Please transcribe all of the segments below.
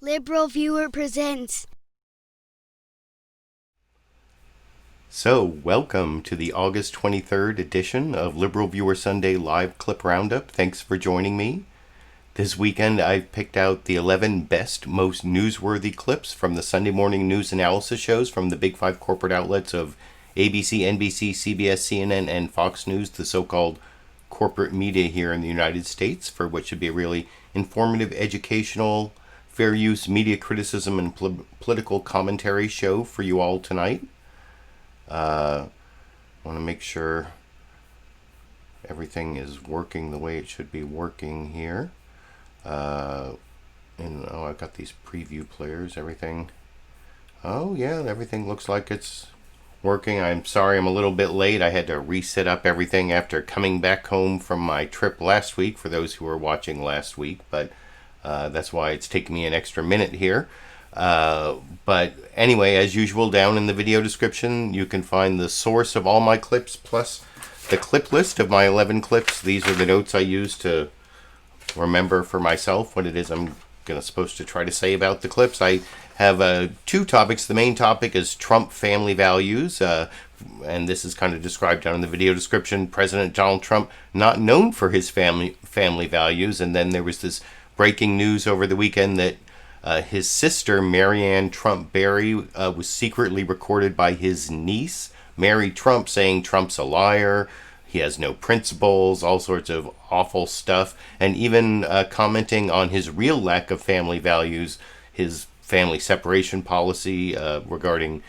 LiberalViewer presents. So, welcome to the August 23rd edition of LiberalViewer Sunday Live Clip Roundup. Thanks for joining me. This weekend I've picked out the 11 best, most newsworthy clips from the Sunday morning news analysis shows from the big five corporate outlets of ABC, NBC, CBS, CNN, and Fox News, the so-called corporate media here in the United States, for what should be a really informative, educational, fair use media criticism and political commentary show for you all tonight. Want to make sure everything is working the way it should be working here. I've got these preview players. Everything. Oh yeah, everything looks like it's working. I'm sorry I'm a little bit late. I had to reset up everything after coming back home from my trip last week, for those who were watching last week, but that's why it's taken me an extra minute here. But anyway, as usual, down in the video description, you can find the source of all my clips, plus the clip list of my 11 clips. These are the notes I use to remember for myself what it is I'm supposed to try to say about the clips. I have two topics. The main topic is Trump family values, and this is kind of described down in the video description. President Donald Trump, not known for his family values. And then there was this breaking news over the weekend that his sister, Maryanne Trump Barry, was secretly recorded by his niece, Mary Trump, saying Trump's a liar, he has no principles, all sorts of awful stuff, and even commenting on his real lack of family values, his family separation policy regarding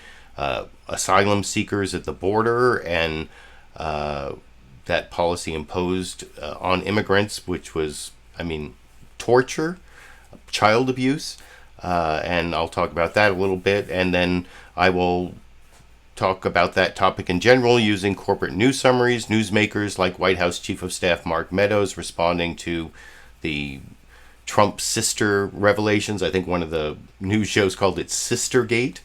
asylum seekers at the border, and that policy imposed on immigrants, which was, torture, child abuse, and I'll talk about that a little bit, and then I will talk about that topic in general using corporate news summaries, newsmakers like White House Chief of Staff Mark Meadows responding to the Trump sister revelations. I think one of the news shows called it Sistergate,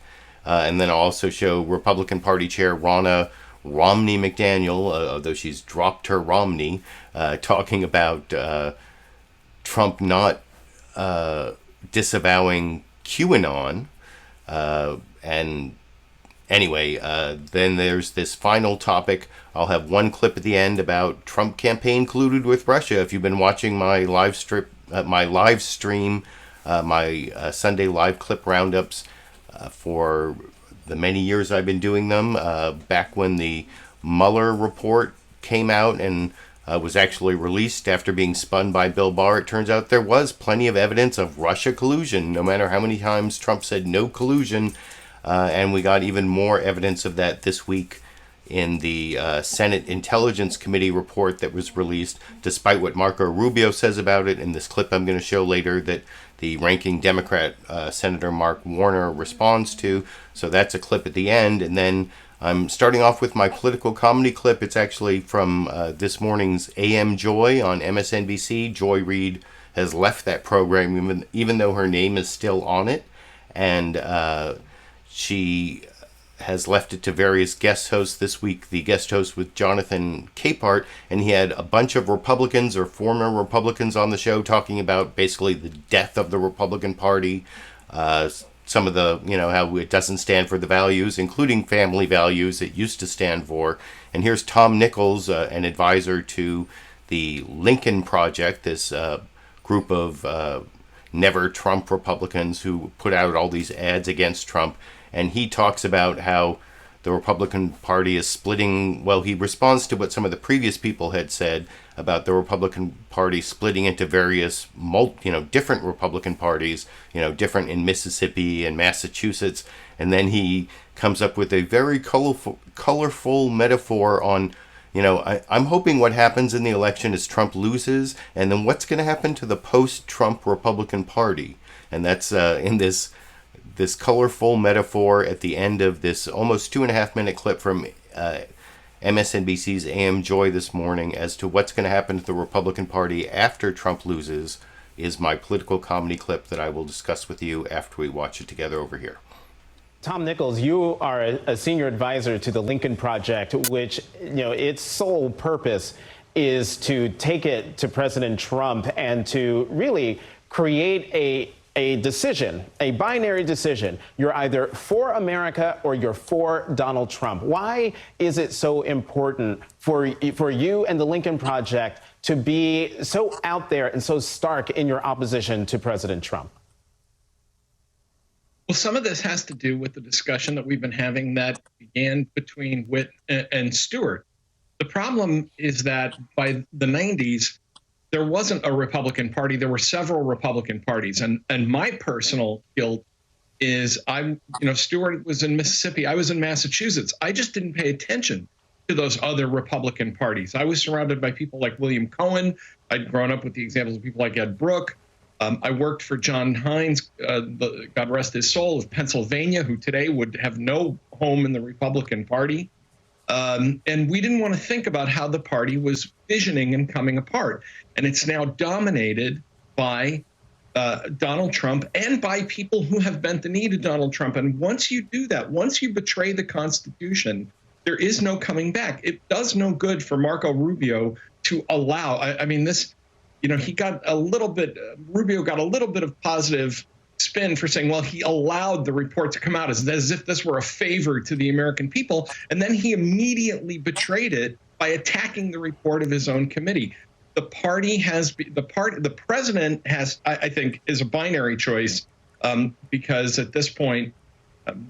and then I'll also show Republican Party Chair Ronna Romney McDaniel, although she's dropped her Romney, talking about Trump not disavowing QAnon, and anyway, then there's this final topic. I'll have one clip at the end about Trump campaign colluded with Russia. If you've been watching my live stream, my Sunday live clip roundups for the many years I've been doing them, back when the Mueller report came out and was actually released after being spun by Bill Barr, it turns out there was plenty of evidence of Russia collusion, no matter how many times Trump said no collusion. And we got even more evidence of that this week in the Senate Intelligence Committee report that was released, despite what Marco Rubio says about it in this clip I'm going to show later that the ranking Democrat, Senator Mark Warner, responds to. So that's a clip at the end. And then I'm starting off with my political comedy clip. It's actually from this morning's AM Joy on MSNBC. Joy Reid has left that program, even though her name is still on it. And she has left it to various guest hosts. This week, the guest host with Jonathan Capehart, and he had a bunch of Republicans or former Republicans on the show talking about basically the death of the Republican Party, some of the, how it doesn't stand for the values, including family values it used to stand for. And here's Tom Nichols, an advisor to the Lincoln Project, this group of Never Trump Republicans who put out all these ads against Trump. And he talks about how the Republican Party is splitting. Well, he responds to what some of the previous people had said about the Republican Party splitting into various, different Republican parties, different in Mississippi and Massachusetts. And then he comes up with a very colorful metaphor on, I'm hoping what happens in the election is Trump loses, and then what's going to happen to the post-Trump Republican Party. And that's in this colorful metaphor at the end of this almost 2.5 minute clip from MSNBC's AM Joy this morning as to what's going to happen to the Republican Party after Trump loses is my political comedy clip that I will discuss with you after we watch it together over here. Tom Nichols, you are a senior advisor to the Lincoln Project, which, its sole purpose is to take it to President Trump and to really create a decision, a binary decision. You're either for America or you're for Donald Trump. Why is it so important for you and the Lincoln Project to be so out there and so stark in your opposition to President Trump? Well, some of this has to do with the discussion that we've been having that began between Witt and Stewart. The problem is that by the 90s, there wasn't a Republican Party. There were several Republican parties. And my personal guilt is Stewart was in Mississippi. I was in Massachusetts. I just didn't pay attention to those other Republican parties. I was surrounded by people like William Cohen. I'd grown up with the examples of people like Ed Brooke. I worked for John Hines, God rest his soul, of Pennsylvania, who today would have no home in the Republican Party. And we didn't want to think about how the party was fissioning and coming apart. And it's now dominated by Donald Trump and by people who have bent the knee to Donald Trump. And once you do that, once you betray the Constitution, there is no coming back. It does no good for Marco Rubio to allow. He got a little bit, Rubio got a little bit of positive spin for saying, well, he allowed the report to come out as if this were a favor to the American people. And then he immediately betrayed it by attacking the report of his own committee. The president has, I think, is a binary choice because at this point,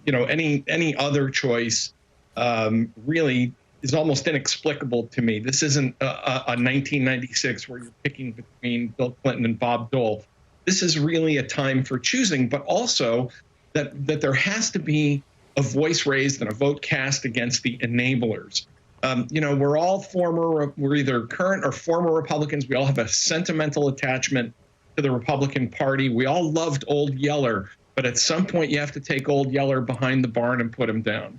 any other choice really is almost inexplicable to me. This isn't a 1996 where you're picking between Bill Clinton and Bob Dole. This is really a time for choosing, but also that there has to be a voice raised and a vote cast against the enablers. We're all we're either current or former Republicans. We all have a sentimental attachment to the Republican Party. We all loved Old Yeller, but at some point you have to take Old Yeller behind the barn and put him down.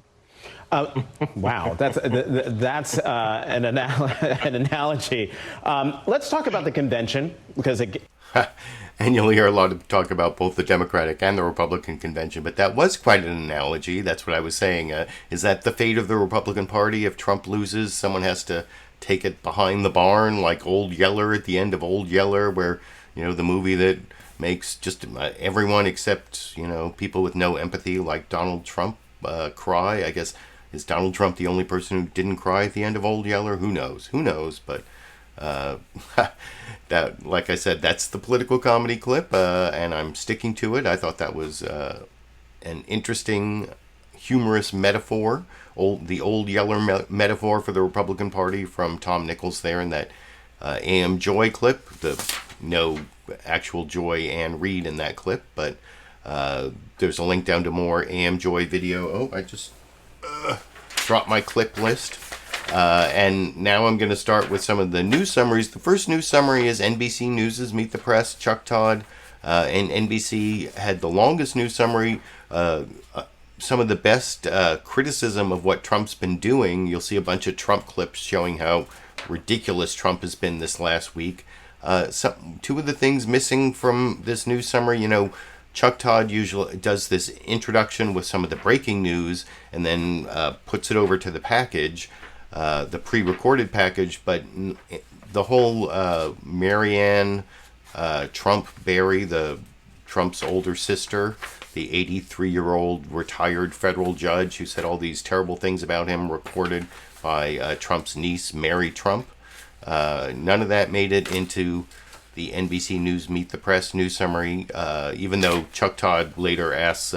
Wow, that's an analogy. Let's talk about the convention, because and you'll hear a lot of talk about both the Democratic and the Republican convention, but that was quite an analogy. That's what I was saying. Is that the fate of the Republican Party? If Trump loses, someone has to take it behind the barn, like Old Yeller at the end of Old Yeller, where, the movie that makes just everyone except, people with no empathy like Donald Trump cry. I guess, is Donald Trump the only person who didn't cry at the end of Old Yeller? Who knows? But that, like I said, that's the political comedy clip, and I'm sticking to it. I thought that was an interesting, humorous metaphor, the Old Yeller metaphor for the Republican Party from Tom Nichols there in that AM Joy clip. No actual Joy Ann Reid in that clip, but there's a link down to more AM Joy video. Oh, I just dropped my clip list. And now I'm going to start with some of the news summaries. The first news summary is NBC News' Meet the Press. Chuck Todd and NBC had the longest news summary. Some of the best criticism of what Trump's been doing. You'll see a bunch of Trump clips showing how ridiculous Trump has been this last week. Two of the things missing from this news summary, Chuck Todd usually does this introduction with some of the breaking news and then puts it over to the package, the pre-recorded package. But the whole Maryanne Trump Barry, Trump's older sister, the 83-year-old retired federal judge who said all these terrible things about him, recorded by Trump's niece, Mary Trump. None of that made it into the NBC News Meet the Press news summary, even though Chuck Todd later asks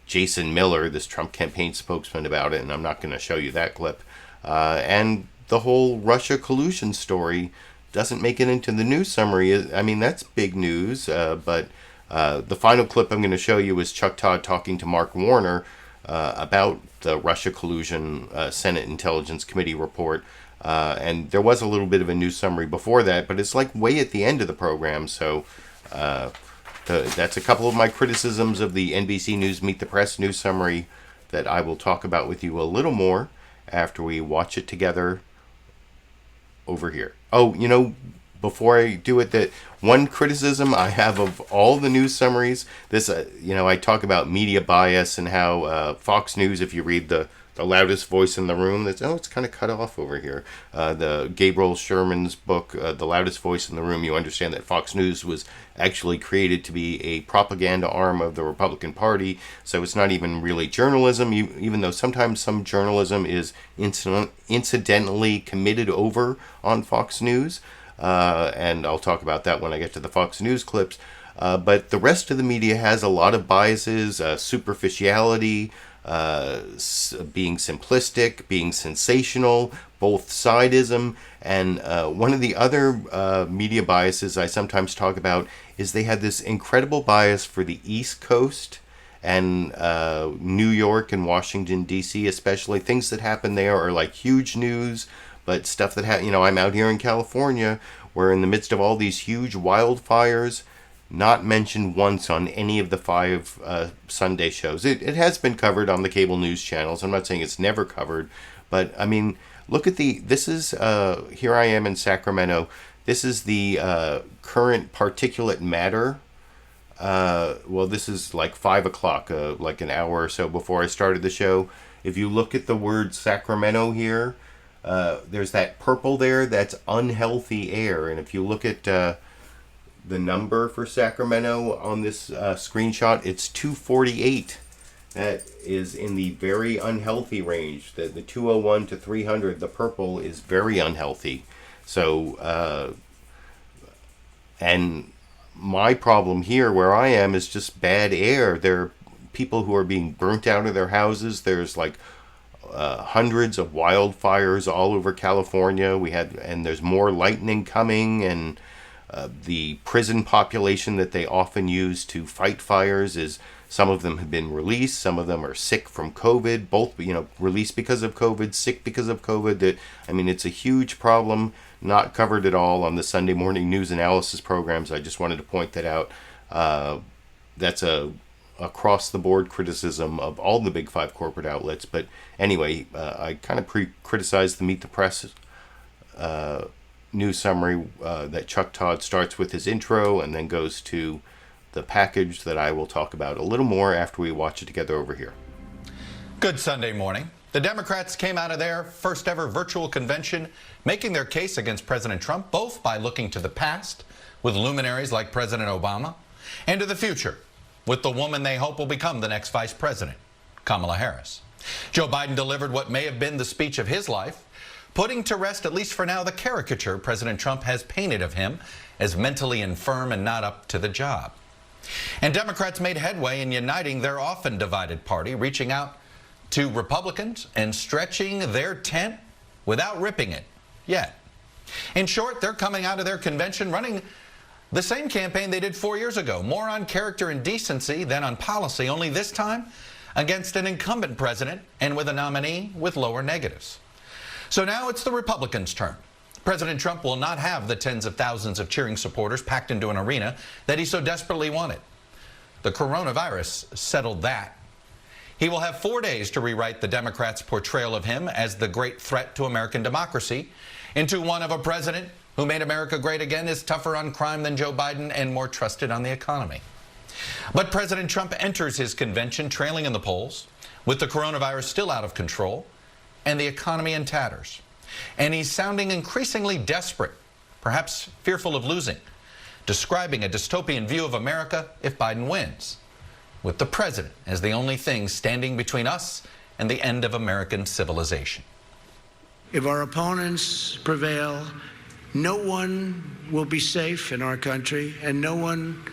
Jason Miller, this Trump campaign spokesman, about it, and I'm not going to show you that clip. And the whole Russia collusion story doesn't make it into the news summary. I mean, that's big news, but the final clip I'm going to show you is Chuck Todd talking to Mark Warner about the Russia collusion Senate Intelligence Committee report. And there was a little bit of a news summary before that, but it's like way at the end of the program. So that's a couple of my criticisms of the NBC News Meet the Press news summary that I will talk about with you a little more after we watch it together over here. Oh, before I do it, that one criticism I have of all the news summaries, this, I talk about media bias and how Fox News, if you read the loudest voice in the room, it's kind of cut off over here. The Gabriel Sherman's book, The Loudest Voice in the Room, you understand that Fox News was actually created to be a propaganda arm of the Republican Party, so it's not even really journalism, even though sometimes some journalism is incidentally committed over on Fox News, and I'll talk about that when I get to the Fox News clips. But the rest of the media has a lot of biases, superficiality, being simplistic, being sensational, both sidism, and one of the other media biases I sometimes talk about is they have this incredible bias for the East Coast and New York and Washington, D.C. especially. Things that happen there are like huge news, but stuff that I'm out here in California, we're in the midst of all these huge wildfires, not mentioned once on any of the 5 Sunday shows. It has been covered on the cable news channels. I'm not saying it's never covered, but I mean, look at this is, here I am in Sacramento. This is the current particulate matter. Well, this is like 5 o'clock, like an hour or so before I started the show. If you look at the word Sacramento here, there's that purple there, that's unhealthy air. And if you look at the number for Sacramento on this screenshot, it's 248. That is in the very unhealthy range. The 201 to 300, the purple, is very unhealthy. So, and my problem here where I am is just bad air. There are people who are being burnt out of their houses. There's like hundreds of wildfires all over California. And there's more lightning coming, and the prison population that they often use to fight fires is, some of them have been released, some of them are sick from COVID, both, released because of COVID, sick because of COVID. It's a huge problem, not covered at all on the Sunday morning news analysis programs. I just wanted to point that out. That's a across the board criticism of all the big 5 corporate outlets. But anyway, I kind of criticized the Meet the Press news summary that Chuck Todd starts with his intro and then goes to the package that I will talk about a little more after we watch it together over here. Good Sunday morning. The Democrats came out of their first ever virtual convention making their case against President Trump, both by looking to the past with luminaries like President Obama, and to the future with the woman they hope will become the next vice president, Kamala Harris. Joe Biden delivered what may have been the speech of his life, putting to rest, at least for now, the caricature President Trump has painted of him as mentally infirm and not up to the job. And Democrats made headway in uniting their often divided party, reaching out to Republicans and stretching their tent without ripping it yet. In short, they're coming out of their convention running the same campaign they did 4 years ago, more on character and decency than on policy, only this time against an incumbent president and with a nominee with lower negatives. So now it's the Republicans' turn. President Trump will not have the tens of thousands of cheering supporters packed into an arena that he so desperately wanted. The coronavirus settled that. He will have 4 days to rewrite the Democrats' portrayal of him as the great threat to American democracy into one of a president who made America great again, is tougher on crime than Joe Biden and more trusted on the economy. But President Trump enters his convention trailing in the polls, with the coronavirus still out of control and the economy in tatters. And he's sounding increasingly desperate, perhaps fearful of losing, describing a dystopian view of America if Biden wins, with the president as the only thing standing between us and the end of American civilization. If our opponents prevail, no one will be safe in our country, and no one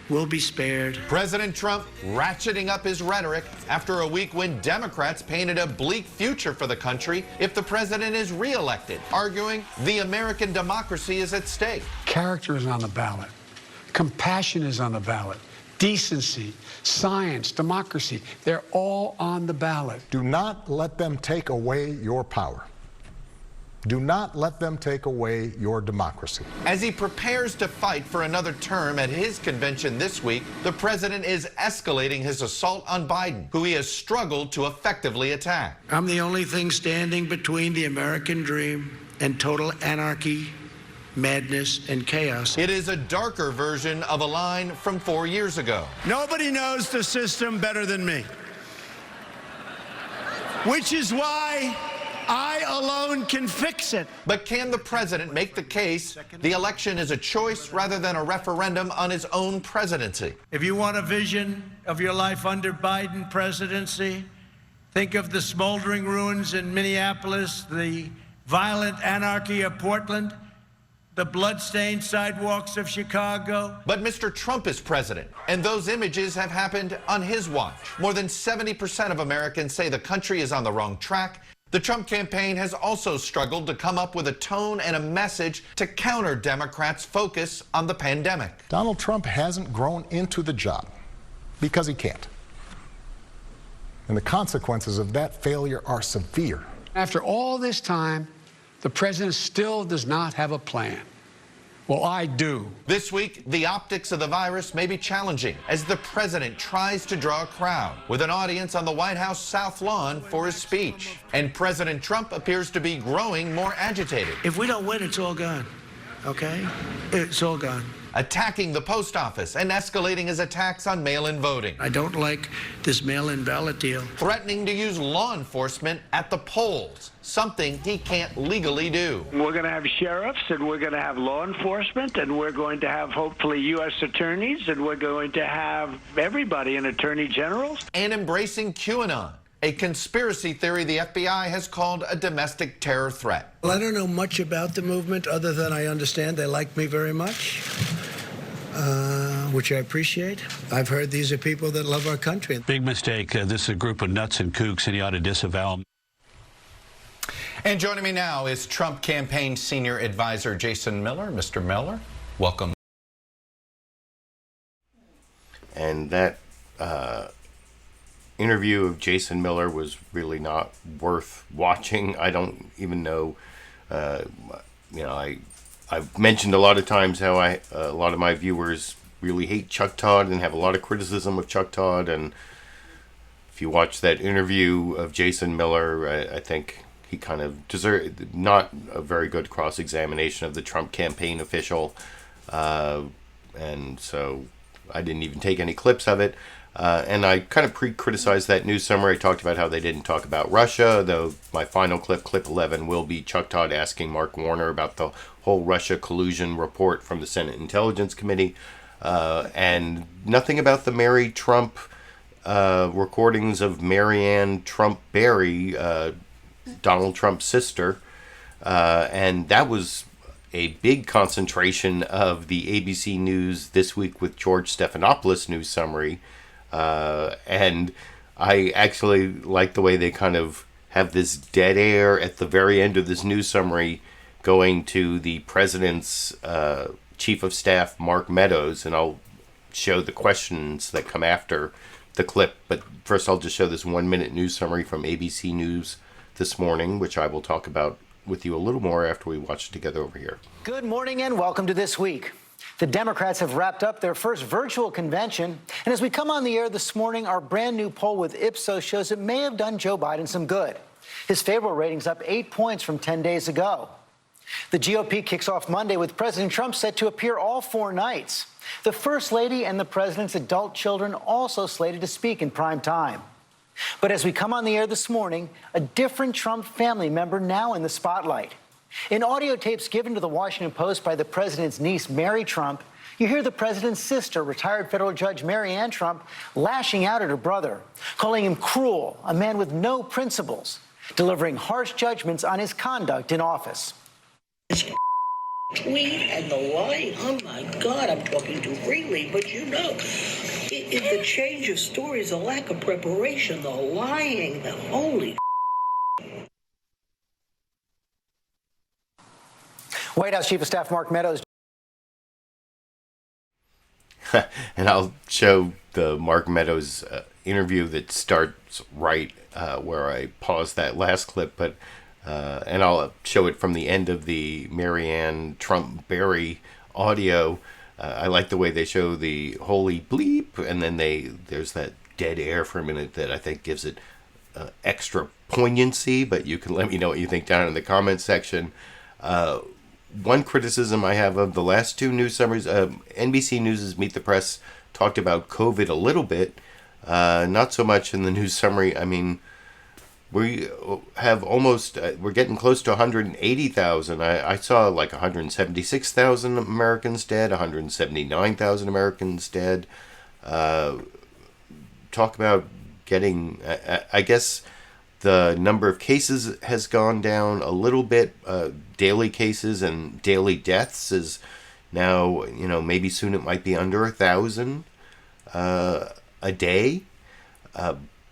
will be spared. President Trump ratcheting up his rhetoric after a week when Democrats painted a bleak future for the country if the president is reelected, arguing the American democracy is at stake. Character is on the ballot. Compassion is on the ballot. Decency, science, democracy, they're all on the ballot. Do not let them take away your power. Do not let them take away your democracy. As he prepares to fight for another term at his convention this week, the president is escalating his assault on Biden, who he has struggled to effectively attack. I'm the only thing standing between the American dream and total anarchy madness, and chaos. It is a darker version of a line from 4 years ago. Nobody knows the system better than me, which is why I alone can fix it. But can the president make the case the election is a choice rather than a referendum on his own presidency? If you want a vision of your life under Biden presidency, think of the smoldering ruins in Minneapolis, the violent anarchy of Portland, the blood-stained sidewalks of Chicago. But Mr. Trump is president, and those images have happened on his watch. More than 70% of Americans say the country is on the wrong track. The Trump campaign has also struggled to come up with a tone and a message to counter Democrats' focus on the pandemic. Donald Trump hasn't grown into the job because he can't. And the consequences of that failure are severe. After all this time, the president still does not have a plan. Well, I do. This week, the optics of the virus may be challenging as the president tries to draw a crowd with an audience on the White House South Lawn for his speech. And President Trump appears to be growing more agitated. If we don't win, it's all gone, okay? It's all gone. Attacking the post office and escalating his attacks on mail-in voting. I don't like this mail-in ballot deal. Threatening to use law enforcement at the polls, something he can't legally do. We're going to have sheriffs, and we're going to have law enforcement, and we're going to have, hopefully, U.S. attorneys, and we're going to have everybody and attorney generals. And embracing QAnon, a conspiracy theory the FBI has called a domestic terror threat. Well, I don't know much about the movement other than I understand they like me very much, which I appreciate. I've heard these are people that love our country. Big mistake. This is a group of nuts and kooks, and he ought to disavow them. And joining me now is Trump campaign senior advisor Jason Miller. Mr. Miller, welcome. And that interview of Jason Miller was really not worth watching. I don't even know, I've mentioned a lot of times how a lot of my viewers really hate Chuck Todd and have a lot of criticism of Chuck Todd. And if you watch that interview of Jason Miller, I think he kind of deserved not a very good cross-examination of the Trump campaign official. And so I didn't even take any clips of it. And I kind of criticized that news summary. I talked about how they didn't talk about Russia, though my final clip 11, will be Chuck Todd asking Mark Warner about the whole Russia collusion report from the Senate Intelligence Committee, and nothing about the Mary Trump recordings of Maryanne Trump Barry, Donald Trump's sister, and that was a big concentration of the ABC News This Week with George Stephanopoulos news summary. And I actually like the way they kind of have this dead air at the very end of this news summary going to the president's chief of staff, Mark Meadows, and I'll show the questions that come after the clip. But first I'll just show this 1-minute news summary from ABC News this morning, which I will talk about with you a little more after we watch it together over here. Good morning and welcome to This Week. The Democrats have wrapped up their first virtual convention. And as we come on the air this morning, our brand new poll with Ipsos shows it may have done Joe Biden some good. His favorable rating's up 8 points from 10 days ago. The GOP kicks off Monday with President Trump set to appear all 4 nights. The First Lady and the president's adult children also slated to speak in prime time. But as we come on the air this morning, a different Trump family member now in the spotlight. In audio tapes given to the Washington Post by the president's niece, Mary Trump, you hear the president's sister, retired federal judge Maryanne Trump, lashing out at her brother, calling him cruel, a man with no principles, delivering harsh judgments on his conduct in office. Tweet and the lying, oh my God, I'm talking too freely, but you know, the change of stories, the lack of preparation, the lying, the holy. White House Chief of Staff Mark Meadows. And I'll show the Mark Meadows interview that starts right where I paused that last clip, but and I'll show it from the end of the Maryanne Trump Barry audio. I like the way they show the holy bleep, and then there's that dead air for a minute that I think gives it extra poignancy, but you can let me know what you think down in the comments section. one criticism I have of the last two news summaries, NBC News' Meet the Press talked about COVID a little bit, not so much in the news summary. I mean, we have almost, we're getting close to 180,000. I saw like 176,000 Americans dead, 179,000 Americans dead. Talk about getting, I guess the number of cases has gone down a little bit. Daily cases and daily deaths is now, maybe soon it might be under 1,000 a day.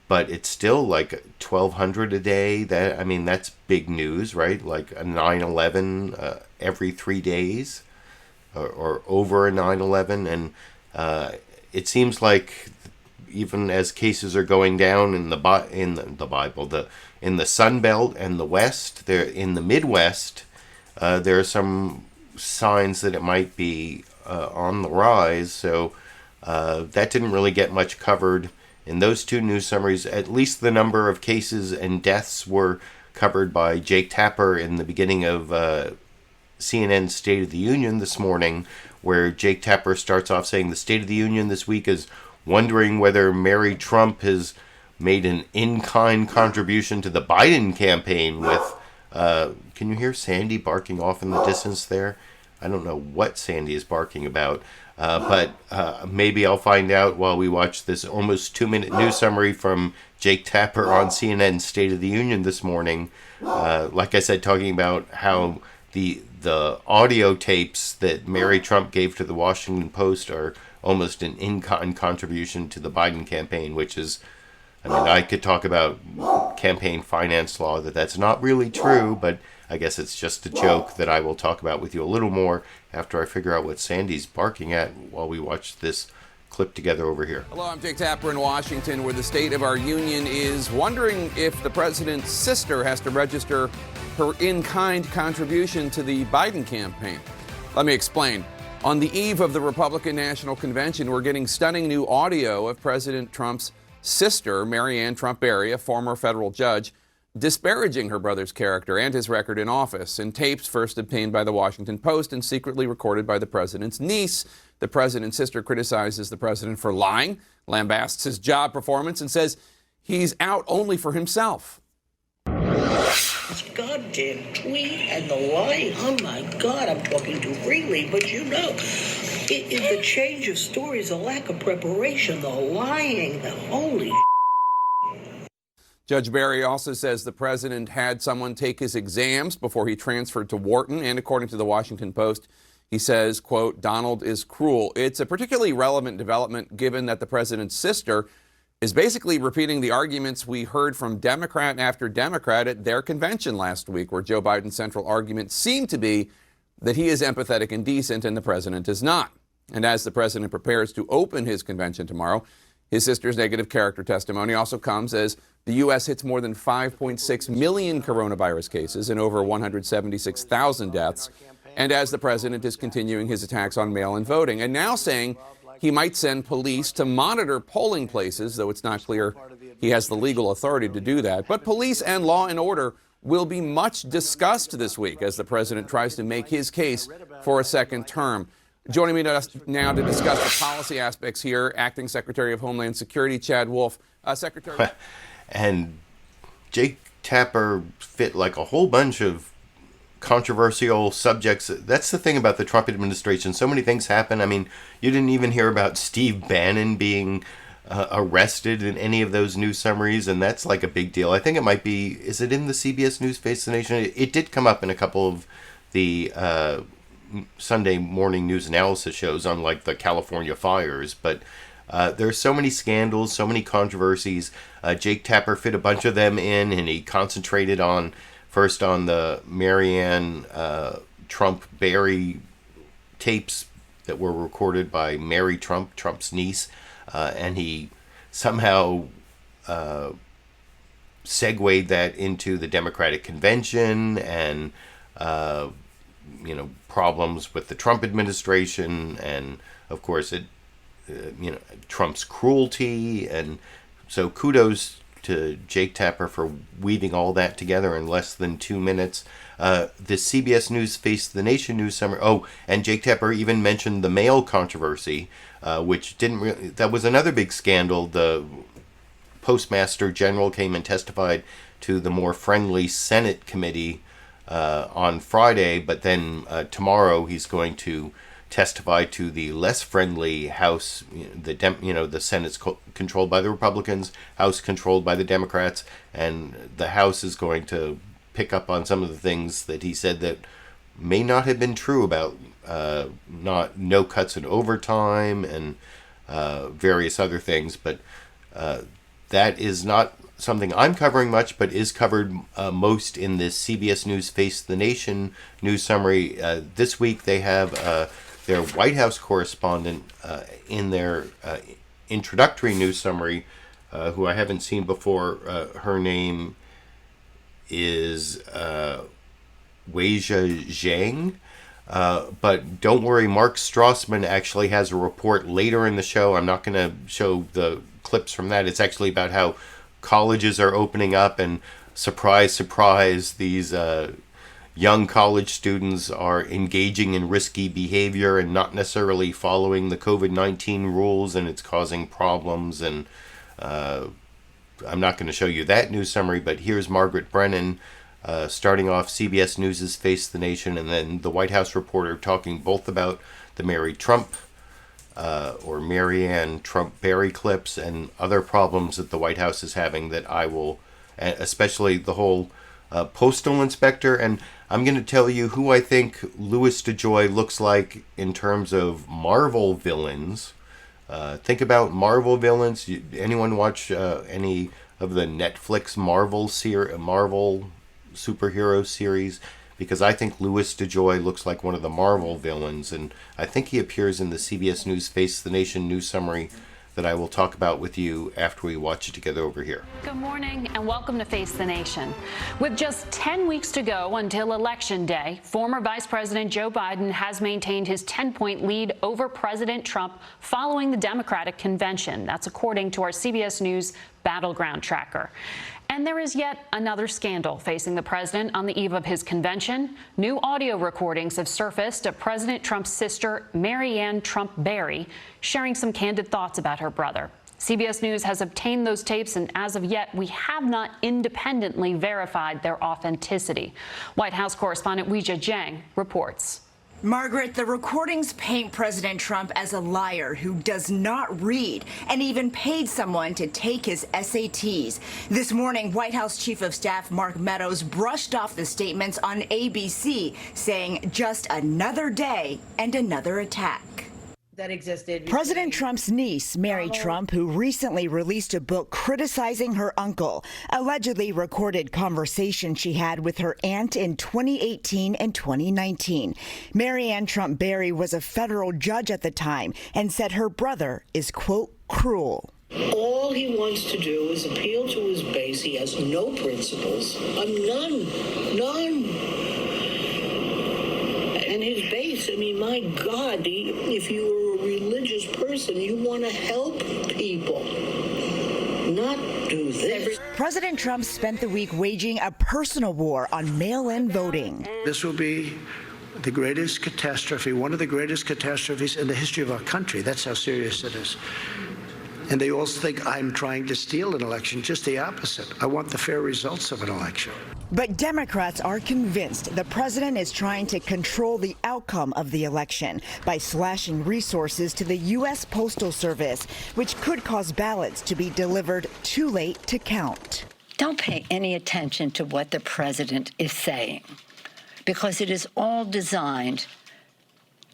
But it's still like 1,200 a day. That's big news, right? Like a 9/11 every 3 days, or over a 9/11, and it seems like even as cases are going down in the Bible, in the Sun Belt and the West, there in the Midwest, there are some signs that it might be on the rise. So that didn't really get much covered in those two news summaries. At least the number of cases and deaths were covered by Jake Tapper in the beginning of CNN's State of the Union this morning, where Jake Tapper starts off saying the State of the Union this week is wondering whether Mary Trump has made an in-kind contribution to the Biden campaign with, can you hear Sandy barking off in the distance there? I don't know what Sandy is barking about, but maybe I'll find out while we watch this almost 2-minute news summary from Jake Tapper on CNN's State of the Union this morning. Like I said, talking about how the audio tapes that Mary Trump gave to the Washington Post are almost an in-kind contribution to the Biden campaign, which is, I could talk about campaign finance law, that's not really true, but I guess it's just a joke that I will talk about with you a little more after I figure out what Sandy's barking at while we watch this clip together over here. Hello, I'm Jake Tapper in Washington, where the State of our Union is wondering if the president's sister has to register her in-kind contribution to the Biden campaign. Let me explain. On the eve of the Republican National Convention, we're getting stunning new audio of President Trump's sister, Maryanne Trump Barry, a former federal judge, disparaging her brother's character and his record in office, in tapes first obtained by the Washington Post and secretly recorded by the president's niece. The president's sister criticizes the president for lying, lambasts his job performance, and says he's out only for himself. This goddamn tweet and the lying. Oh my God, I'm talking too freely, but the change of stories, the lack of preparation, the lying, the holy. Judge Barry also says the president had someone take his exams before he transferred to Wharton, and according to the Washington Post, he says, quote, Donald is cruel. It's a particularly relevant development given that the president's sister is basically repeating the arguments we heard from Democrat after Democrat at their convention last week, where Joe Biden's central argument seemed to be that he is empathetic and decent and the president is not. And as the president prepares to open his convention tomorrow, his sister's negative character testimony also comes as the U.S. hits more than 5.6 million coronavirus cases and over 176,000 deaths, and as the president is continuing his attacks on mail-in voting, and now saying he might send police to monitor polling places, though it's not clear he has the legal authority to do that. But police and law and order will be much discussed this week as the president tries to make his case for a second term. Joining me now to discuss the policy aspects here, Acting Secretary of Homeland Security Chad Wolf. Secretary. And Jake Tapper fit like a whole bunch of controversial subjects. That's the thing about the Trump administration. So many things happen. You didn't even hear about Steve Bannon being arrested in any of those news summaries, and that's like a big deal. I think it might be, is it in the CBS News Face the Nation? It did come up in a couple of the Sunday morning news analysis shows on like the California fires, but there's so many scandals, so many controversies. Jake Tapper fit a bunch of them in, and he concentrated on first on the Maryanne Trump Barry tapes that were recorded by Mary Trump, Trump's niece, and he somehow segued that into the Democratic convention and problems with the Trump administration, and of course Trump's cruelty. And so kudos to Jake Tapper for weaving all that together in less than 2 minutes. The CBS News Face the Nation news summary. Oh, and Jake Tapper even mentioned the mail controversy, which didn't really. That was another big scandal. The Postmaster General came and testified to the more friendly Senate committee on Friday, but then tomorrow he's going to testify to the less friendly House. The Senate's controlled by the Republicans, House controlled by the Democrats, and the House is going to pick up on some of the things that he said that may not have been true about no cuts in overtime and various other things, but that is not something I'm covering much, but is covered most in this CBS News Face the Nation news summary. This week they have their White House correspondent in their introductory news summary, who I haven't seen before. Her name is Weijia Zhang. But don't worry, Mark Strassman actually has a report later in the show. I'm not going to show the clips from that. It's actually about how colleges are opening up, and surprise, surprise, these young college students are engaging in risky behavior and not necessarily following the COVID-19 rules, and it's causing problems. And I'm not going to show you that news summary, but here's Margaret Brennan starting off CBS News' Face the Nation, and then the White House reporter talking both about the Maryanne Trump Barry clips and other problems that the White House is having that I will, especially the whole postal inspector. And I'm going to tell you who I think Louis DeJoy looks like in terms of Marvel villains. Think about Marvel villains. Anyone watch any of the Netflix Marvel superhero series? Because I think Louis DeJoy looks like one of the Marvel villains, and I think he appears in the CBS News Face the Nation news summary that I will talk about with you after we watch it together over here. Good morning and welcome to Face the Nation. With just 10 weeks to go until Election Day, former Vice President Joe Biden has maintained his 10-point lead over President Trump following the Democratic convention. That's according to our CBS News Battleground Tracker. And there is yet another scandal facing the president on the eve of his convention. New audio recordings have surfaced of President Trump's sister, Maryanne Trump Barry, sharing some candid thoughts about her brother. CBS News has obtained those tapes, and as of yet, we have not independently verified their authenticity. White House correspondent Weijia Zhang reports. Margaret, the recordings paint President Trump as a liar who does not read and even paid someone to take his SATs. This morning, White House Chief of Staff Mark Meadows brushed off the statements on ABC, saying just another day and another attack. That existed. President Trump's niece, Mary Trump, who recently released a book criticizing her uncle, allegedly recorded conversations she had with her aunt in 2018 and 2019. Maryanne Trump Barry was a federal judge at the time and said her brother is, quote, cruel. All he wants to do is appeal to his base. He has no principles. None. And his base, I mean, my God, if you're a religious person, you want to help people, not do this. President Trump spent the week waging a personal war on mail-in voting. This will be the greatest catastrophe, one of the greatest catastrophes in the history of our country. That's how serious it is. And they also think I'm trying to steal an election. Just the opposite. I want the fair results of an election. But Democrats are convinced the president is trying to control the outcome of the election by slashing resources to the U.S. Postal Service, which could cause ballots to be delivered too late to count. Don't pay any attention to what the president is saying, because it is all designed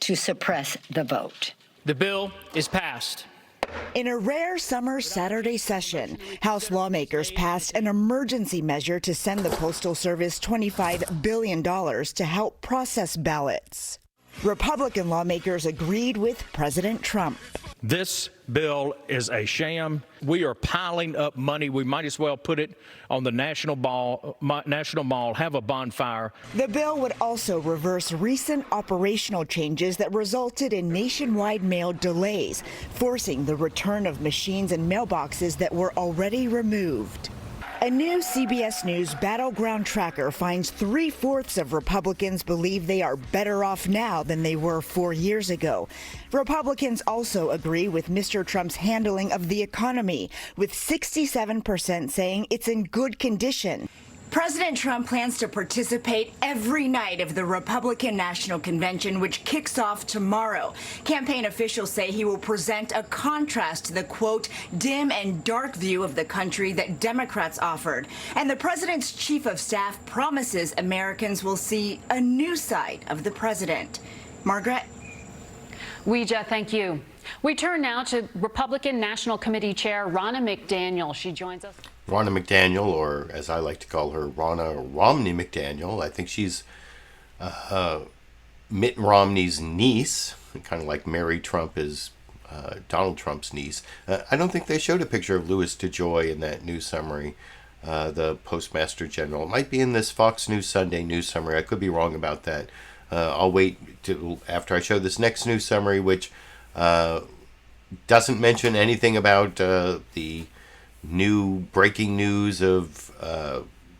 to suppress the vote. The bill is passed. In a rare summer Saturday session, House lawmakers passed an emergency measure to send the Postal Service $25 billion to help process ballots. Republican lawmakers agreed with President Trump. This bill is a sham. We are piling up money. We might as well put it on the National Mall, have a bonfire. The bill would also reverse recent operational changes that resulted in nationwide mail delays, forcing the return of machines and mailboxes that were already removed. A new CBS News battleground tracker finds 3/4 of Republicans believe they are better off now than they were 4 years ago. Republicans also agree with Mr. Trump's handling of the economy, with 67% saying it's in good condition. President Trump plans to participate every night of the Republican National Convention, which kicks off tomorrow. Campaign officials say he will present a contrast to the, quote, dim and dark view of the country that Democrats offered. And the president's chief of staff promises Americans will see a new side of the president. Margaret? Ouija, thank you. We turn now to Republican National Committee Chair Ronna McDaniel. She joins us. Ronna McDaniel, or as I like to call her, Ronna Romney McDaniel. I think she's Mitt Romney's niece, kind of like Mary Trump is Donald Trump's niece. I don't think they showed a picture of Louis DeJoy in that news summary, the Postmaster General. It might be in this Fox News Sunday news summary. I could be wrong about that. I'll wait till after I show this next news summary, which doesn't mention anything about the new breaking news of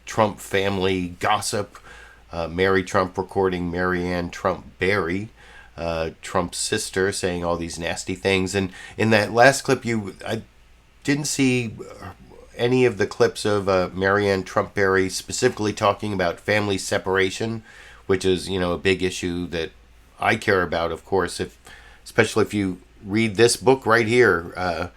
Trump family gossip. Mary Trump recording Maryanne Trump Barry, Trump's sister, saying all these nasty things. And in that last clip, I didn't see any of the clips of Maryanne Trump Barry specifically talking about family separation, which is, a big issue that I care about, of course, especially if you read this book right here,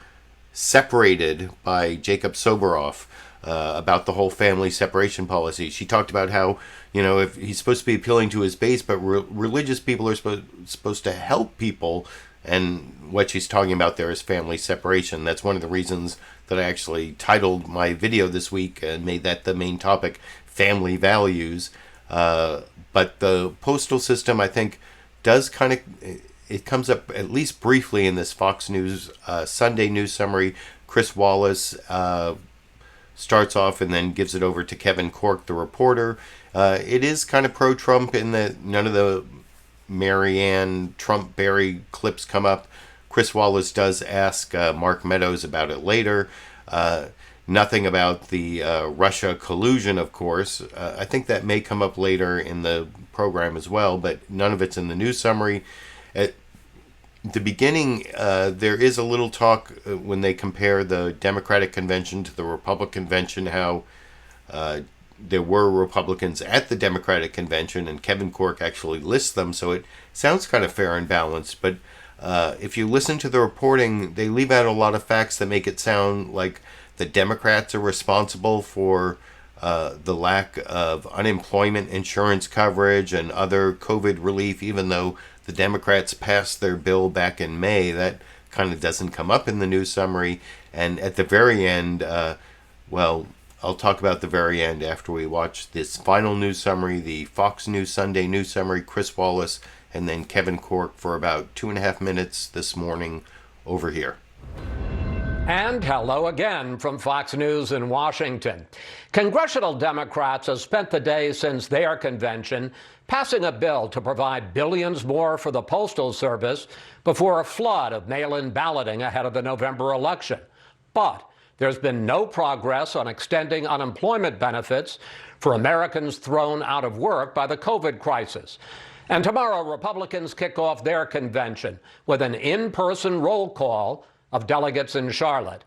Separated by Jacob Soboroff, about the whole family separation policy. She talked about how, if he's supposed to be appealing to his base, but religious people are supposed to help people, and what she's talking about there is family separation. That's one of the reasons that I actually titled my video this week and made that the main topic, family values. But the postal system, I think, does kind of... It comes up at least briefly in this Fox News Sunday news summary. Chris Wallace starts off and then gives it over to Kevin Corke, the reporter. It is kind of pro-Trump in that none of the Maryanne Trump Barry clips come up. Chris Wallace does ask Mark Meadows about it later. Nothing about the Russia collusion, of course. I think that may come up later in the program as well, but none of it's in the news summary. At the beginning, there is a little talk when they compare the Democratic convention to the Republican convention, how there were Republicans at the Democratic convention, and Kevin Corke actually lists them, so it sounds kind of fair and balanced. But if you listen to the reporting, they leave out a lot of facts that make it sound like the Democrats are responsible for the lack of unemployment insurance coverage and other COVID relief, even though the Democrats passed their bill back in May. That kind of doesn't come up in the news summary. And at the very end, well, I'll talk about the very end after we watch this final news summary, the Fox News Sunday news summary, Chris Wallace, and then Kevin Corke for about 2.5 minutes this morning over here. And hello again from Fox News in Washington. Congressional Democrats have spent the day since their convention passing a bill to provide billions more for the Postal Service before a flood of mail-in balloting ahead of the November election. But there's been no progress on extending unemployment benefits for Americans thrown out of work by the COVID crisis. And tomorrow, Republicans kick off their convention with an in-person roll call of delegates in Charlotte.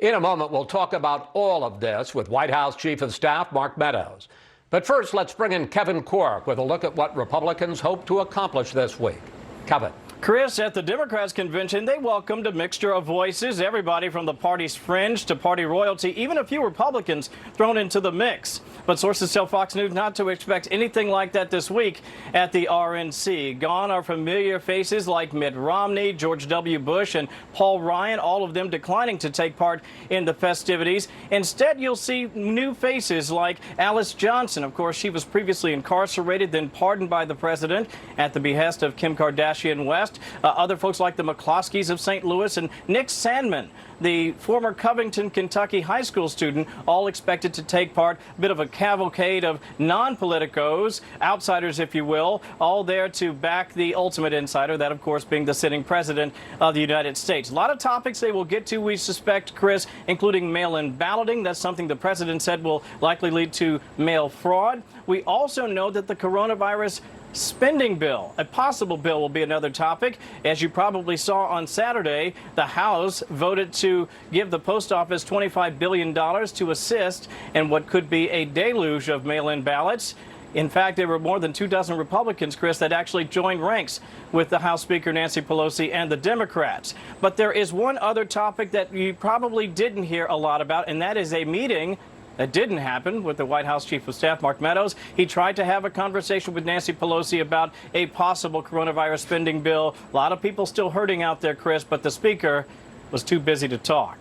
In a moment, we'll talk about all of this with White House Chief of Staff Mark Meadows. But first, let's bring in Kevin Corke with a look at what Republicans hope to accomplish this week. Kevin. Chris, at the Democrats' convention, they welcomed a mixture of voices, everybody from the party's fringe to party royalty, even a few Republicans thrown into the mix. But sources tell Fox News not to expect anything like that this week at the RNC. Gone are familiar faces like Mitt Romney, George W. Bush, and Paul Ryan, all of them declining to take part in the festivities. Instead, you'll see new faces like Alice Johnson. Of course, she was previously incarcerated, then pardoned by the president at the behest of Kim Kardashian Kardashian West, other folks like the McCloskeys of St. Louis, and Nick Sandman, the former Covington, Kentucky high school student, all expected to take part. A bit of a cavalcade of non-politicos, outsiders, if you will, all there to back the ultimate insider, that, of course, being the sitting president of the United States. A lot of topics they will get to, we suspect, Chris, including mail-in balloting. That's something the president said will likely lead to mail fraud. We also know that the coronavirus spending bill, a possible bill, will be another topic. As you probably saw on Saturday, the House voted to give the post office $25 billion to assist in what could be a deluge of mail-in ballots. In fact, there were more than 24 Republicans, Chris, that actually joined ranks with the House Speaker Nancy Pelosi and the Democrats. But there is one other topic that you probably didn't hear a lot about, and that is a meeting that didn't happen with the White House Chief of Staff, Mark Meadows. He tried to have a conversation with Nancy Pelosi about a possible coronavirus spending bill. A lot of people still hurting out there, Chris, but the Speaker was too busy to talk.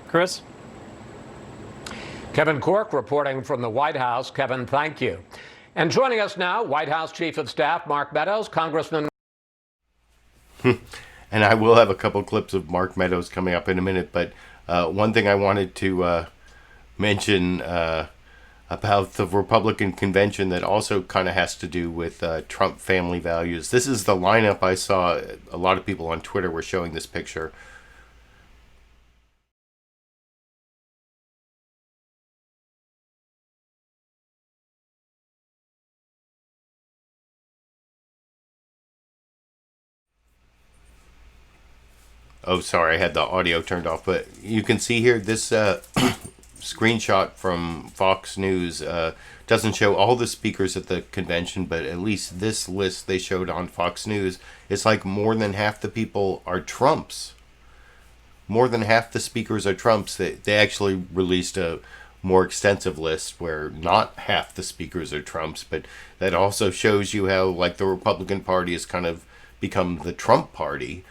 Chris? Kevin Corke reporting from the White House. Kevin, thank you. And joining us now, White House Chief of Staff Mark Meadows. Congressman. And I will have a couple clips of Mark Meadows coming up in a minute, but one thing I wanted to mention about the Republican convention that also kind of has to do with Trump family values. This is the lineup I saw. A lot of people on Twitter were showing this picture. Oh, sorry, I had the audio turned off, but you can see here this screenshot from Fox News doesn't show all the speakers at the convention, but at least this list they showed on Fox News, it's like more than half the people are Trumps. More than half the speakers are Trumps. They actually released a more extensive list where not half the speakers are Trumps, but that also shows you how like the Republican Party has kind of become the Trump party.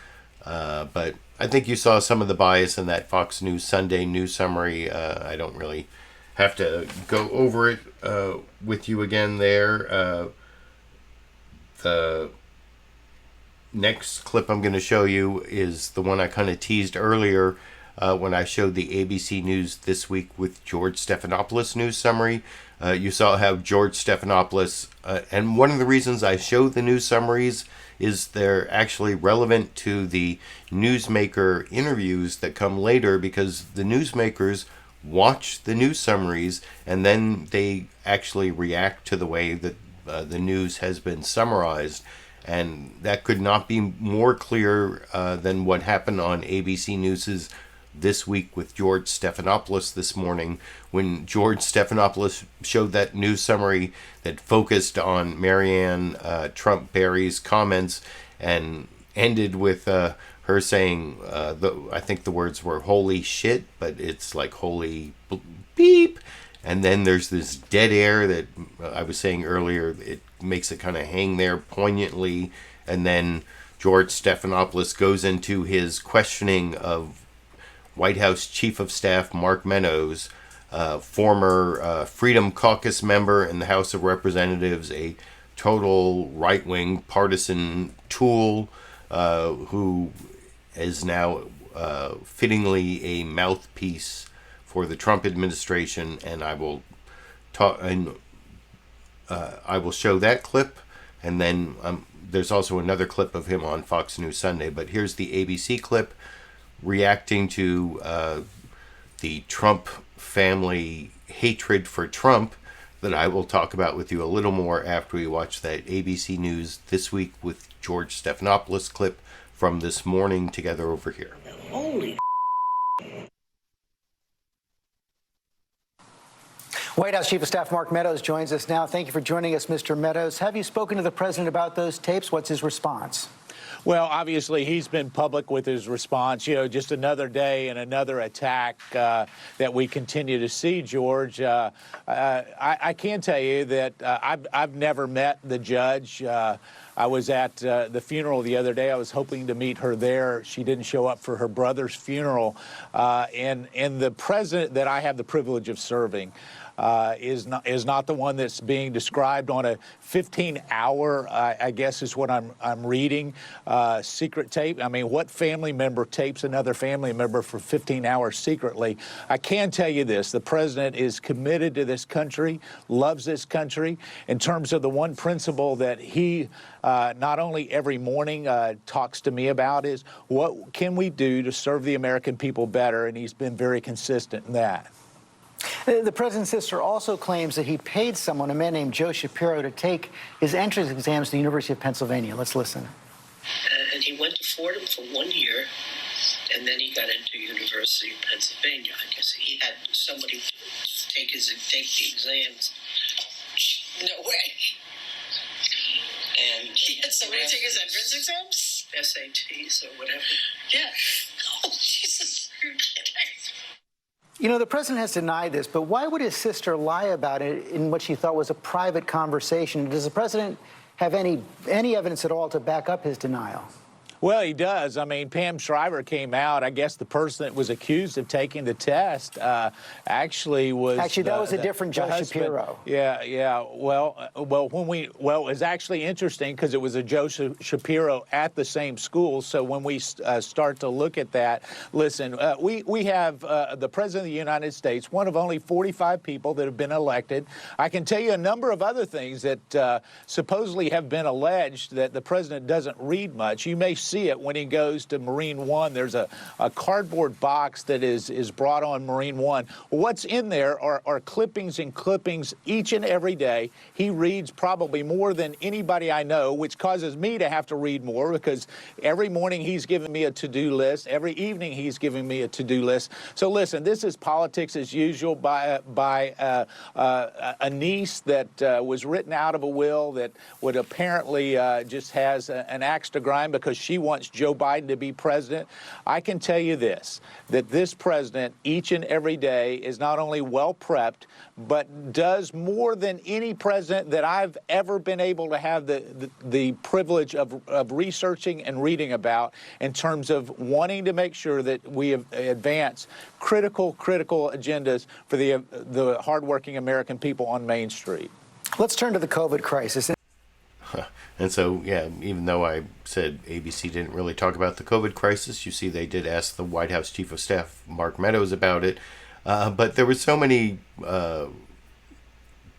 But I think you saw some of the bias in that Fox News Sunday news summary. I don't really have to go over it with you again there. The next clip I'm going to show you is the one I kind of teased earlier when I showed the ABC News This Week with George Stephanopoulos news summary. You saw how George Stephanopoulos, and one of the reasons I show the news summaries is they're actually relevant to the newsmaker interviews that come later, because the newsmakers watch the news summaries and then they actually react to the way that the news has been summarized. And that could not be more clear than what happened on ABC News's This Week with George Stephanopoulos this morning, when George Stephanopoulos showed that news summary that focused on Maryanne Trump Barry's comments and ended with her saying, I think the words were holy shit, but it's like holy beep. And then there's this dead air that I was saying earlier. It makes it kind of hang there poignantly. And then George Stephanopoulos goes into his questioning of White House Chief of Staff Mark Meadows, former Freedom Caucus member in the House of Representatives, a total right-wing partisan tool who is now fittingly a mouthpiece for the Trump administration. And I will talk, and I will show that clip, and then there's also another clip of him on Fox News Sunday. But here's the ABC clip reacting to the Trump family hatred for Trump that I will talk about with you a little more after we watch that ABC News This Week with George Stephanopoulos clip from this morning together over here. Holy White House Chief of Staff Mark Meadows joins us now. Thank you for joining us, Mr. Meadows. Have you spoken to the president about those tapes? What's his response? Well, obviously, he's been public with his response. You know, just another day and another attack that we continue to see, George. I can tell you that I've never met the judge. I was at the funeral the other day. I was hoping to meet her there. She didn't show up for her brother's funeral. And the president that I have the privilege of serving, is not the one that's being described on a 15-hour, I guess is what I'm reading, secret tape. I mean, what family member tapes another family member for 15 hours secretly? I can tell you this, the president is committed to this country, loves this country. In terms of the one principle that he not only every morning talks to me about is what can we do to serve the American people better, and he's been very consistent in that. The president's sister also claims that he paid someone, a man named Joe Shapiro, to take his entrance exams to the University of Pennsylvania. Let's listen. And he went to Fordham for 1 year, and then he got into University of Pennsylvania. I guess he had somebody take the exams. No way. And he had somebody take his entrance exams? SATs or whatever. Yeah. Oh, Jesus. You're kidding. You know, the president has denied this, but why would his sister lie about it in what she thought was a private conversation? Does the president have any evidence at all to back up his denial? Well, he does. I mean, Pam Shriver came out. I guess the person that was accused of taking the test actually was. Actually, that was a different Joe Shapiro. Yeah. Well, it was actually interesting because it was a Joe Shapiro at the same school. So when we start to look at that, listen, we have the president of the United States, one of only 45 people that have been elected. I can tell you a number of other things that supposedly have been alleged that the president doesn't read much. You may see it when he goes to Marine One. There's a cardboard box that is brought on Marine One. What's in there are clippings and clippings each and every day. He reads probably more than anybody I know, which causes me to have to read more because every morning he's giving me a to-do list. Every evening he's giving me a to-do list. So listen, this is politics as usual by a niece that was written out of a will that would apparently just has an axe to grind because she wants Joe Biden to be president. I can tell you this, that this president each and every day is not only well prepped, but does more than any president that I've ever been able to have the privilege of researching and reading about in terms of wanting to make sure that we advance critical agendas for the hardworking American people on Main Street. Let's turn to the COVID crisis. And so, yeah, even though I said ABC didn't really talk about the COVID crisis, you see they did ask the White House Chief of Staff, Mark Meadows, about it. But there were so many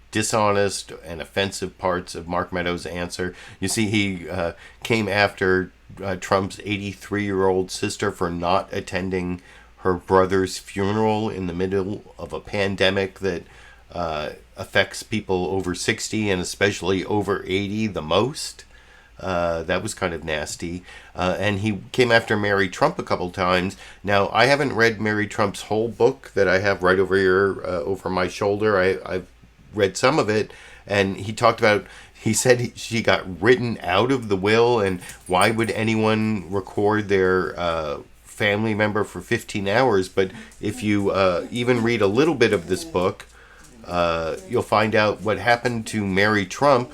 dishonest and offensive parts of Mark Meadows' answer. You see, he came after Trump's 83-year-old sister for not attending her brother's funeral in the middle of a pandemic that affects people over 60 and especially over 80 the most. That was kind of nasty. And he came after Mary Trump a couple times. Now, I haven't read Mary Trump's whole book that I have right over here over my shoulder. I've read some of it, and he said she got written out of the will, and why would anyone record their family member for 15 hours? But if you even read a little bit of this book, you'll find out what happened to Mary Trump.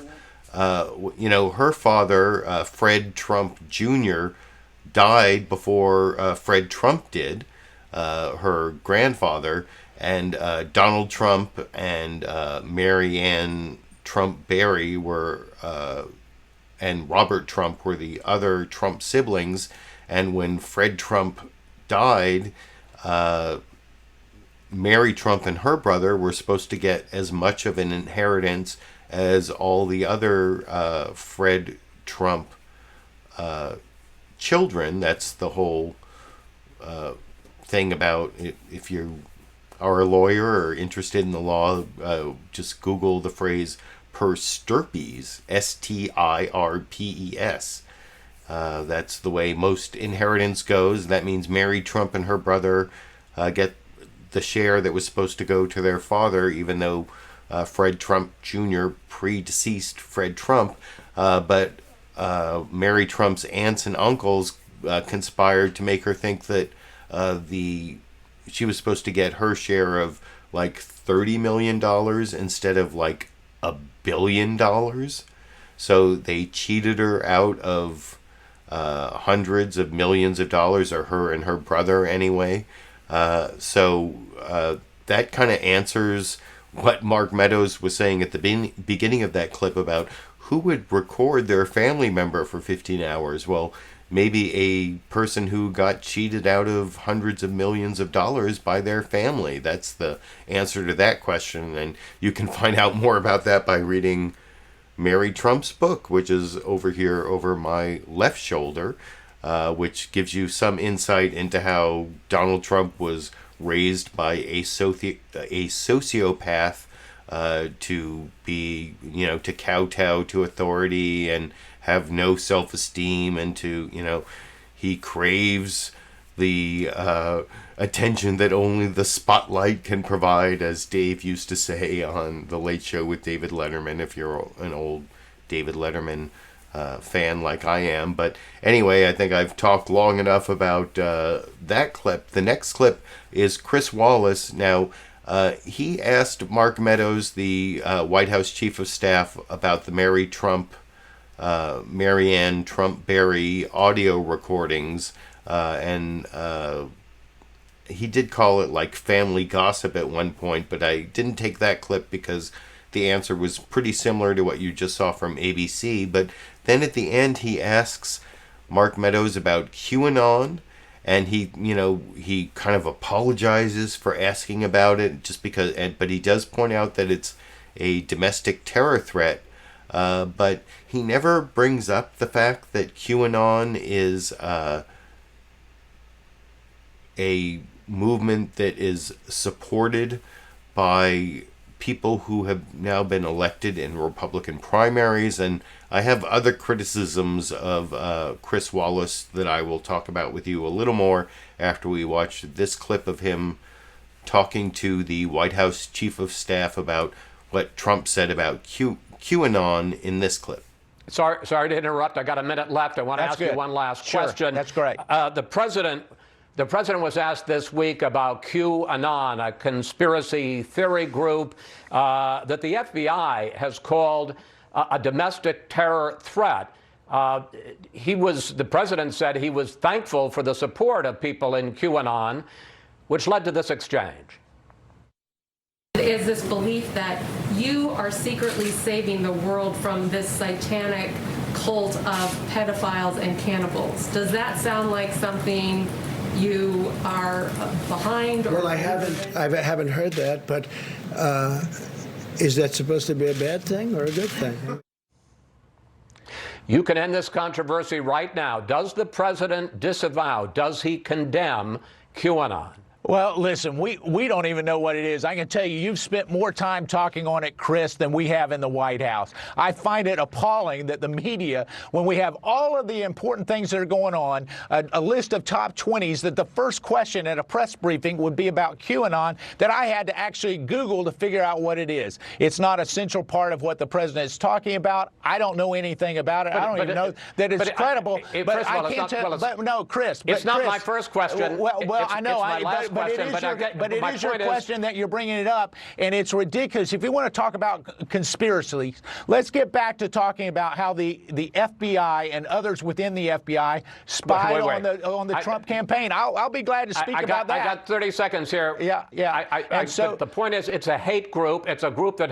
Her father, Fred Trump Jr., died before Fred Trump did, her grandfather, and Donald Trump and Maryanne Trump Barry and Robert Trump were the other Trump siblings. And when Fred Trump died, Mary Trump and her brother were supposed to get as much of an inheritance as all the other Fred Trump children. That's the whole thing about if you are a lawyer or interested in the law, just Google the phrase per stirpes, STIRPES. That's the way most inheritance goes. That means Mary Trump and her brother get the share that was supposed to go to their father, even though Fred Trump Jr. predeceased Fred Trump. But Mary Trump's aunts and uncles conspired to make her think that she was supposed to get her share of like $30 million instead of like $1 billion. So they cheated her out of hundreds of millions of dollars, or her and her brother anyway. So that kind of answers what Mark Meadows was saying at the beginning of that clip about who would record their family member for 15 hours. Well, maybe a person who got cheated out of hundreds of millions of dollars by their family. That's the answer to that question. And you can find out more about that by reading Mary Trump's book, which is over here over my left shoulder, which gives you some insight into how Donald Trump was raised by a sociopath to be, to kowtow to authority and have no self-esteem, and to, he craves the attention that only the spotlight can provide, as Dave used to say on The Late Show with David Letterman, if you're an old David Letterman fan like I am. But anyway, I think I've talked long enough about that clip. The next clip is Chris Wallace. Now, he asked Mark Meadows, the White House Chief of Staff, about the Maryanne Trump Barry audio recordings, and he did call it like family gossip at one point, but I didn't take that clip because the answer was pretty similar to what you just saw from ABC. But then at the end, he asks Mark Meadows about QAnon, and he kind of apologizes for asking about it just because, but he does point out that it's a domestic terror threat. But he never brings up the fact that QAnon is a movement that is supported by people who have now been elected in Republican primaries. And I have other criticisms of Chris Wallace that I will talk about with you a little more after we watch this clip of him talking to the White House Chief of Staff about what Trump said about QAnon in this clip. Sorry to interrupt. I got a minute left. I want to ask you one last question. That's great. The president was asked this week about QAnon, a conspiracy theory group that the FBI has called a domestic terror threat. The president said he was thankful for the support of people in QAnon, which led to this exchange. Is this belief that you are secretly saving the world from this satanic cult of pedophiles and cannibals? Does that sound like something you are behind? Well, I haven't heard that, but is that supposed to be a bad thing or a good thing? You can end this controversy right now. Does the president disavow, does he condemn QAnon? Well, listen, we don't even know what it is. I can tell you, you've spent more time talking on it, Chris, than we have in the White House. I find it appalling that the media, when we have all of the important things that are going on, a list of top 20s, that the first question at a press briefing would be about QAnon, that I had to actually Google to figure out what it is. It's not a central part of what the president is talking about. I don't know anything about it. I don't even know that it's credible. But I can't tell. No, Chris. It's not my first question. Well, I know. But it is your question that you're bringing it up, and it's ridiculous. If you want to talk about conspiracies, let's get back to talking about how the FBI and others within the FBI spied on the Trump campaign. I'll be glad to speak about that. I got 30 seconds here. Yeah. So the point is, it's a hate group. It's a group that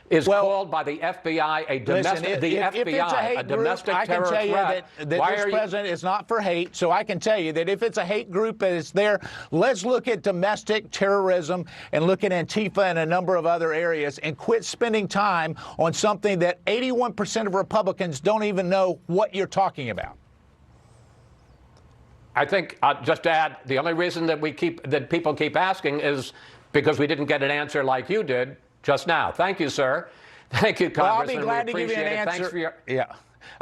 is called by the FBI a domestic. If it's a hate group, I can tell you that this president is not for hate. So I can tell you that if it's a hate group that is there, let's look at domestic terrorism and look at Antifa and a number of other areas, and quit spending time on something that 81% of Republicans don't even know what you're talking about. I think, just to add, the only reason that people keep asking is because we didn't get an answer like you did just now. Thank you, sir. Thank you, Congressman. Well, I'll be glad to give you an answer.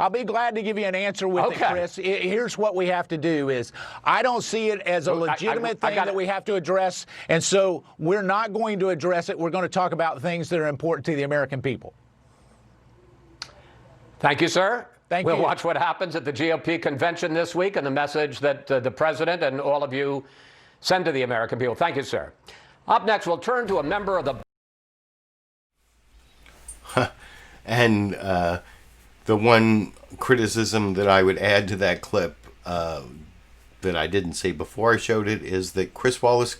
I'll be glad to give you an answer with it, Chris. Here's what we have to do is, I don't see it as a legitimate thing that we have to address, and so we're not going to address it. We're going to talk about things that are important to the American people. Thank you, sir. We'll watch what happens at the GOP convention this week and the message that the president and all of you send to the American people. Thank you, sir. Up next, we'll turn to a member of the... And the one criticism that I would add to that clip that I didn't say before I showed it is that Chris Wallace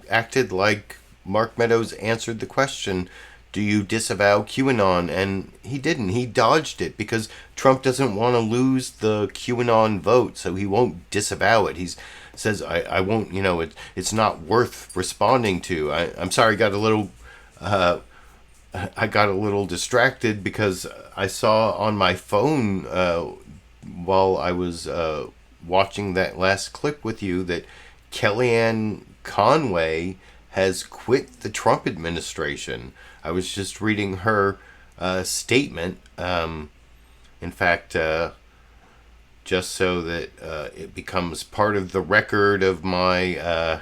acted like Mark Meadows answered the question, do you disavow QAnon? And he didn't. He dodged it because Trump doesn't want to lose the QAnon vote, so he won't disavow it. He says, I won't, it's not worth responding to. I'm sorry, I got a little distracted because I saw on my phone while I was watching that last clip with you that Kellyanne Conway has quit the Trump administration. I was just reading her statement. In fact, just so that it becomes part of the record of my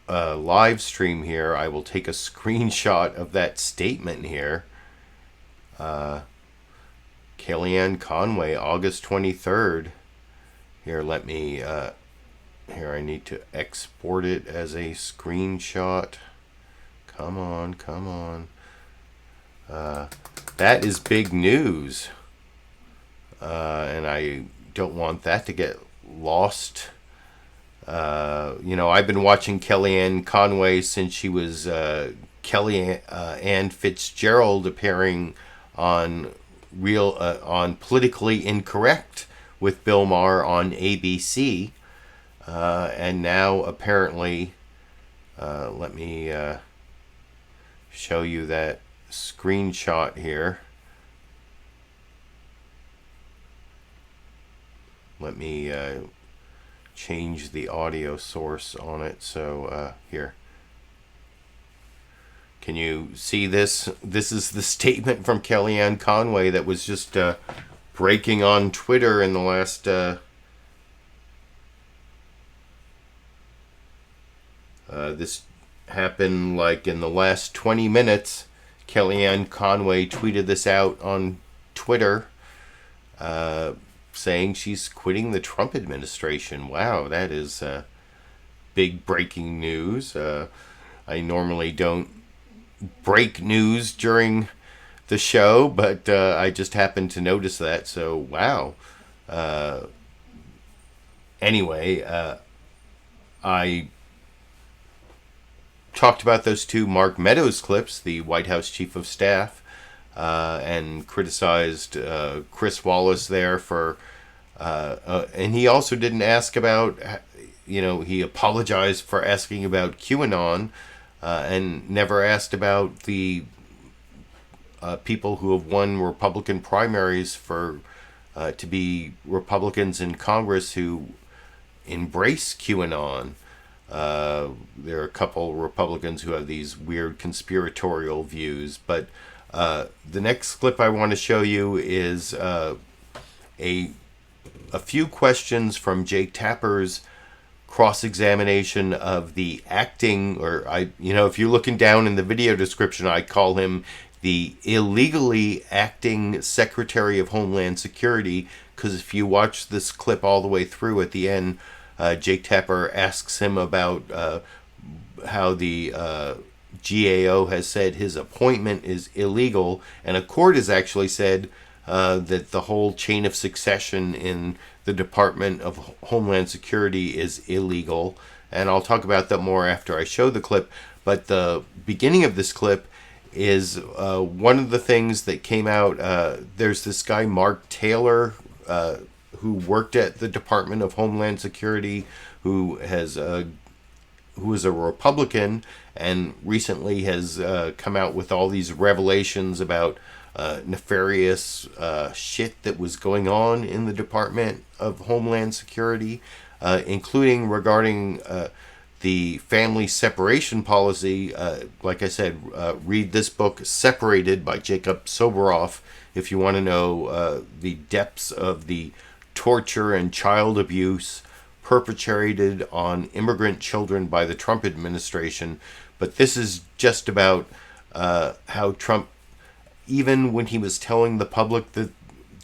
live stream here, I will take a screenshot of that statement here. Kellyanne Conway, August 23rd. Here, let me... here, I need to export it as a screenshot. Come on, come on. That is big news. And I don't want that to get lost. I've been watching Kellyanne Conway since she was Kellyanne Fitzgerald appearing on on Politically Incorrect with Bill Maher on ABC. And now apparently, let me show you that screenshot here. Let me change the audio source on it. So here. Can you see this? This is the statement from Kellyanne Conway that was just breaking on Twitter in the last... this happened like in the last 20 minutes. Kellyanne Conway tweeted this out on Twitter, saying she's quitting the Trump administration. Wow, that is big breaking news. I normally don't break news during the show, but I just happened to notice that. So, wow. Anyway, I talked about those two Mark Meadows clips, the White House Chief of Staff, and criticized Chris Wallace there for, and he also didn't ask about, he apologized for asking about QAnon, and never asked about the people who have won Republican primaries for to be Republicans in Congress who embrace QAnon. There are a couple Republicans who have these weird conspiratorial views, but the next clip I want to show you is a few questions from Jake Tapper's cross-examination of the acting, or if you're looking down in the video description, I call him the illegally acting Secretary of Homeland Security, because if you watch this clip all the way through, at the end, Jake Tapper asks him about how the GAO has said his appointment is illegal, and a court has actually said that the whole chain of succession in the Department of Homeland Security is illegal. And I'll talk about that more after I show the clip. But the beginning of this clip is one of the things that came out. There's this guy, Mark Taylor, who worked at the Department of Homeland Security, who is a Republican, and recently has come out with all these revelations about nefarious shit that was going on in the Department of Homeland Security, including regarding the family separation policy. Like I said, read this book, Separated, by Jacob Soboroff, if you want to know the depths of the torture and child abuse perpetrated on immigrant children by the Trump administration. But this is just about how Trump, even when he was telling the public that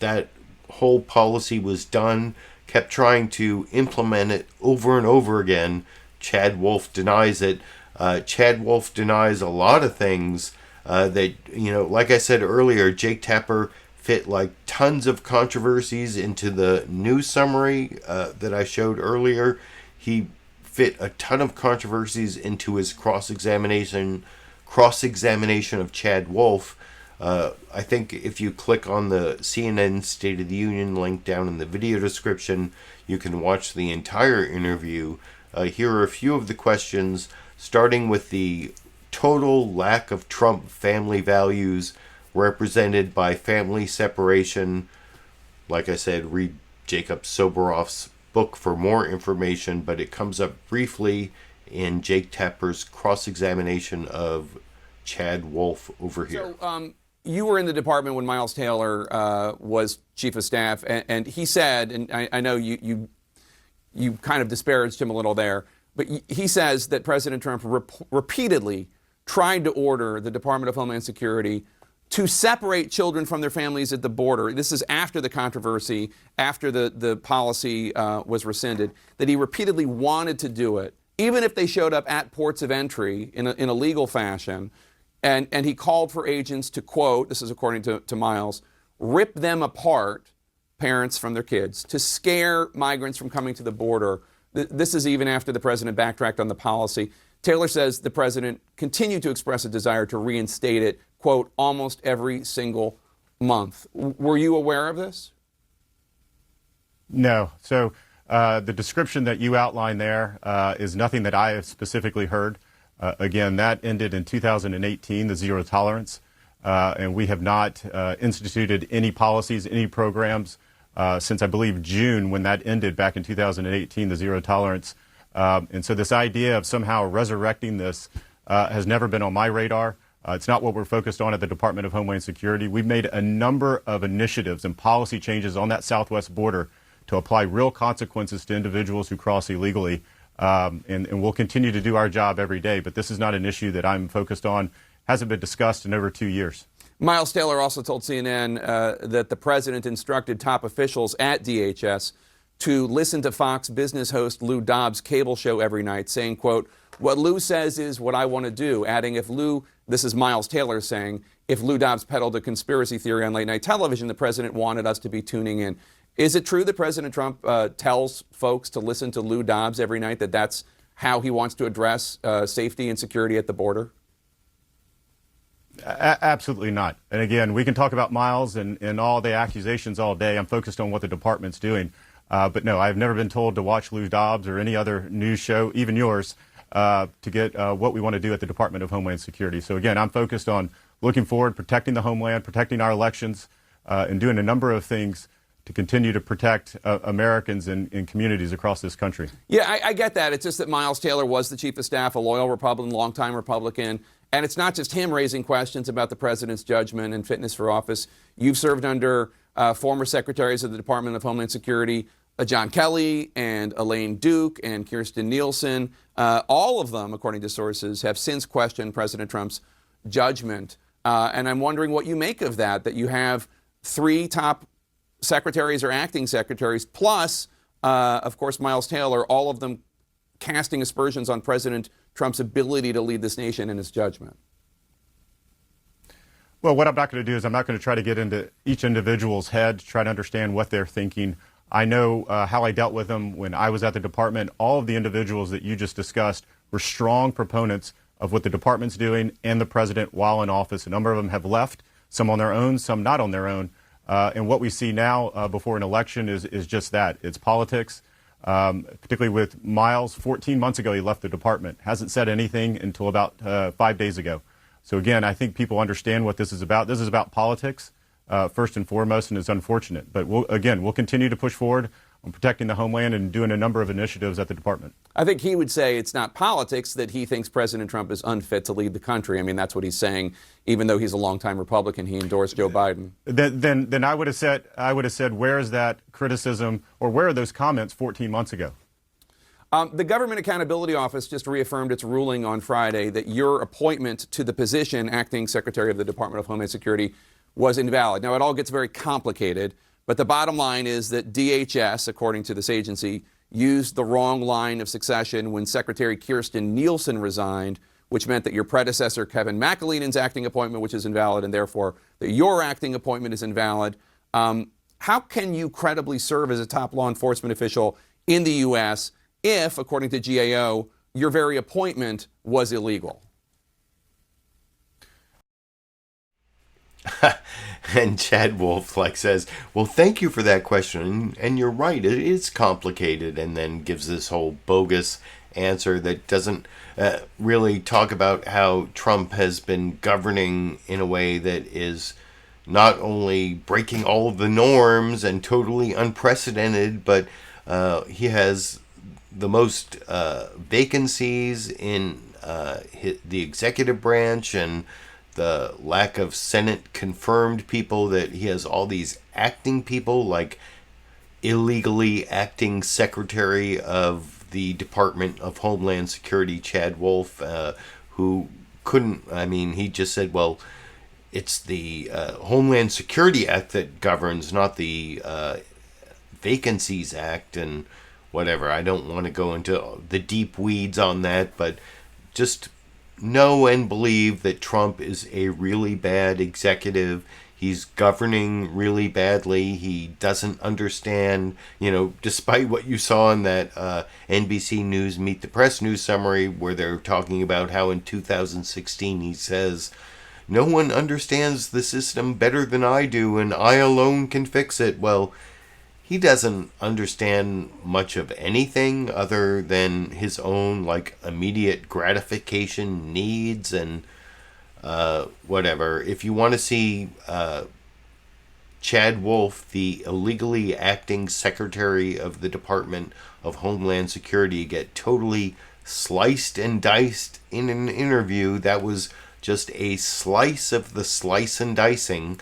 that whole policy was done, kept trying to implement it over and over again. Chad Wolf denies it. Chad Wolf denies a lot of things that, like I said earlier, Jake Tapper fit like tons of controversies into the news summary that I showed earlier. He fit a ton of controversies into his cross-examination of Chad Wolf. I think if you click on the CNN State of the Union link down in the video description, you can watch the entire interview. Here are a few of the questions, starting with the total lack of Trump family values represented by family separation. Like I said, read Jacob Soboroff's book for more information, but it comes up briefly in Jake Tapper's cross-examination of Chad Wolf over here. So, you were in the department when Miles Taylor was chief of staff, and he said, and I know you kind of disparaged him a little there, but he says that President Trump repeatedly tried to order the Department of Homeland Security to separate children from their families at the border. This is after the controversy, after the policy was rescinded, that he repeatedly wanted to do it, even if they showed up at ports of entry in a legal fashion. And he called for agents to, quote, this is according to Miles, rip them apart, parents from their kids, to scare migrants from coming to the border. This is even after the president backtracked on the policy. Taylor says the president continued to express a desire to reinstate it, quote, almost every single month. Were you aware of this? No. So the description that you outlined there is nothing that I have specifically heard. Again, that ended in 2018, the zero tolerance, and we have not instituted any policies, any programs since, I believe, June, when that ended back in 2018, the zero tolerance. And so this idea of somehow resurrecting this has never been on my radar. It's not what we're focused on at the Department of Homeland Security. We've made a number of initiatives and policy changes on that southwest border to apply real consequences to individuals who cross illegally. And we'll continue to do our job every day, but this is not an issue that I'm focused on. Hasn't been discussed in over 2 years. Miles Taylor also told CNN that the president instructed top officials at DHS to listen to Fox Business host Lou Dobbs' cable show every night, saying, quote, what Lou says is what I want to do, adding, if Lou, this is Miles Taylor saying, if Lou Dobbs peddled a conspiracy theory on late night television, the president wanted us to be tuning in. Is it true that President Trump tells folks to listen to Lou Dobbs every night, that that's how he wants to address safety and security at the border? Absolutely not. And again, we can talk about Miles and all the accusations all day. I'm focused on what the department's doing. But no, I've never been told to watch Lou Dobbs or any other news show, even yours, to get what we want to do at the Department of Homeland Security. So again, I'm focused on looking forward, protecting the homeland, protecting our elections, and doing a number of things to continue to protect Americans and communities across this country. Yeah, I get that. It's just that Miles Taylor was the chief of staff, a loyal Republican, longtime Republican. And it's not just him raising questions about the president's judgment and fitness for office. You've served under former secretaries of the Department of Homeland Security, John Kelly and Elaine Duke and Kirstjen Nielsen. All of them, according to sources, have since questioned President Trump's judgment. And I'm wondering what you make of that you have three top secretaries or acting secretaries, plus, of course, Miles Taylor, all of them casting aspersions on President Trump's ability to lead this nation in his judgment. Well, what I'm not going to do is I'm not going to try to get into each individual's head to try to understand what they're thinking. I know how I dealt with them when I was at the department. All of the individuals that you just discussed were strong proponents of what the department's doing and the president while in office. A number of them have left, some on their own, some not on their own. And what we see now before an election is just that. It's politics, particularly with Miles. 14 months ago, he left the department. Hasn't said anything until about 5 days ago. So again, I think people understand what this is about. This is about politics, first and foremost, and it's unfortunate. But we'll continue to push forward on protecting the homeland and doing a number of initiatives at the department. I think he would say it's not politics, that he thinks President Trump is unfit to lead the country. I mean, that's what he's saying. Even though he's a longtime Republican, he endorsed Joe Biden. Then I would have said, where is that criticism, or where are those comments 14 months ago? The Government Accountability Office just reaffirmed its ruling on Friday that your appointment to the position, acting Secretary of the Department of Homeland Security, was invalid. Now, it all gets very complicated, but the bottom line is that DHS, according to this agency, used the wrong line of succession when Secretary Kirstjen Nielsen resigned, which meant that your predecessor, Kevin McAleenan's acting appointment, which is invalid, and therefore that your acting appointment is invalid. How can you credibly serve as a top law enforcement official in the U.S. if, according to GAO, your very appointment was illegal? And Chad Wolf says, well, thank you for that question. And you're right, it is complicated, and then gives this whole bogus answer that doesn't really talk about how Trump has been governing in a way that is not only breaking all of the norms and totally unprecedented, but he has the most vacancies in the executive branch, and the lack of Senate confirmed people, that he has all these acting people, like illegally acting Secretary of the Department of Homeland Security, Chad Wolf, who couldn't, he just said, well, it's the Homeland Security Act that governs, not the Vacancies Act and whatever. I don't want to go into the deep weeds on that, but just know and believe that Trump is a really bad executive. He's governing really badly. He doesn't understand, despite what you saw in that NBC News Meet the Press news summary, where they're talking about how in 2016 he says, no one understands the system better than I do, and I alone can fix it. Well, he doesn't understand much of anything other than his own immediate gratification needs and whatever. If you want to see Chad Wolf, the illegally acting Secretary of the Department of Homeland Security, get totally sliced and diced in an interview, that was just a slice of the slice and dicing.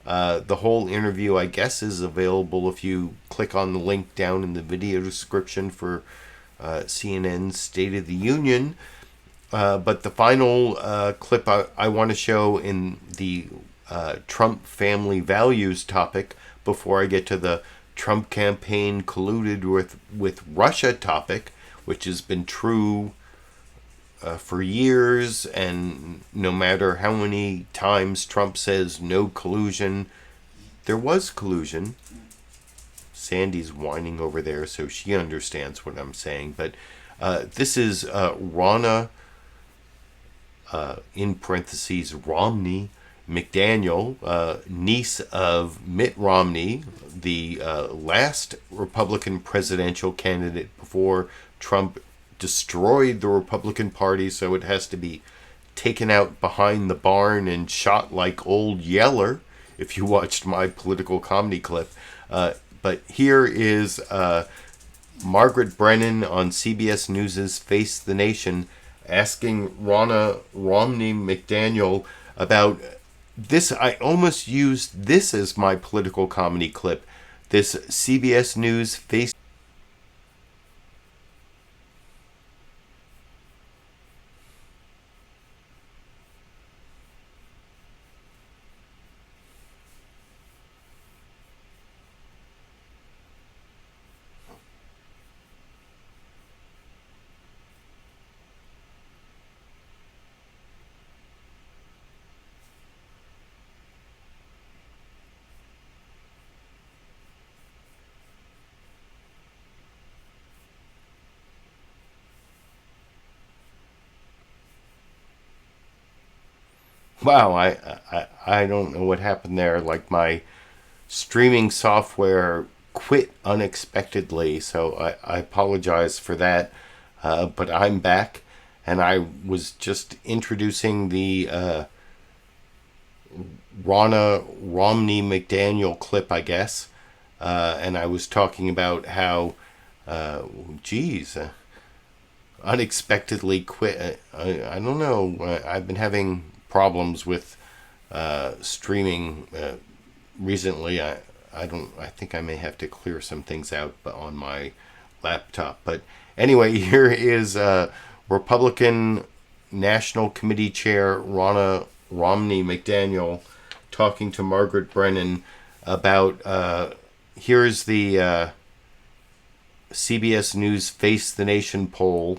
The whole interview, I guess, is available if you click on the link down in the video description for CNN's State of the Union. But the final clip I want to show in the Trump family values topic, before I get to the Trump campaign colluded with Russia topic, which has been true for years, and no matter how many times Trump says no collusion, there was collusion. Sandy's whining over there, so she understands what I'm saying. But this is Ronna, in parentheses, Romney McDaniel, niece of Mitt Romney, the last Republican presidential candidate before Trump destroyed the Republican Party, so it has to be taken out behind the barn and shot like old Yeller, if you watched my political comedy clip. But here is Margaret Brennan on CBS News' Face the Nation asking Ronna Romney McDaniel about this. I almost used this as my political comedy clip. This CBS News Face. Wow, I don't know what happened there. Like, my streaming software quit unexpectedly, so I apologize for that. But I'm back, and I was just introducing the Ronna Romney McDaniel clip, I guess. And I was talking about how, unexpectedly quit. I don't know. I've been having problems with streaming recently. I think I may have to clear some things out on my laptop. But anyway, here is Republican National Committee Chair Ronna Romney McDaniel talking to Margaret Brennan about here's the CBS News Face the Nation poll.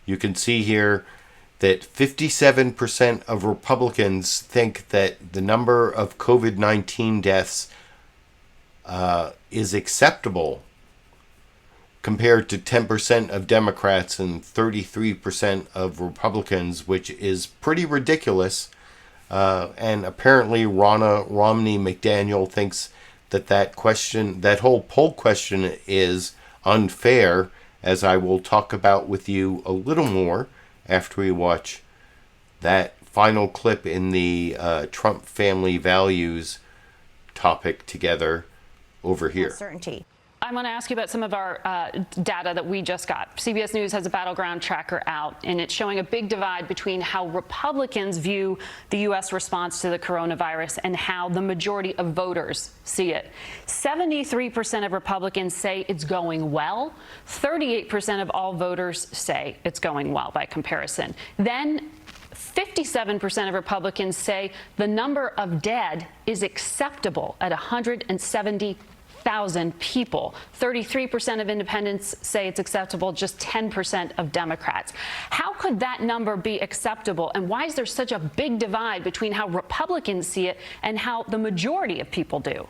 You can see here that 57% of Republicans think that the number of COVID-19 deaths is acceptable. compared to 10% of Democrats and 33% of Republicans, which is pretty ridiculous. And apparently Ronna Romney McDaniel thinks that whole poll question is unfair, as I will talk about with you a little more after we watch that final clip in the Trump family values topic together over here. Certainty. I want to ask you about some of our data that we just got. CBS News has a battleground tracker out, and it's showing a big divide between how Republicans view the U.S. response to the coronavirus and how the majority of voters see it. 73% of Republicans say it's going well. 38% of all voters say it's going well by comparison. Then 57% of Republicans say the number of dead is acceptable at 170,000 people. 33% of independents say it's acceptable, just 10% of Democrats. How could that number be acceptable, and why is there such a big divide between how Republicans see it and how the majority of people do?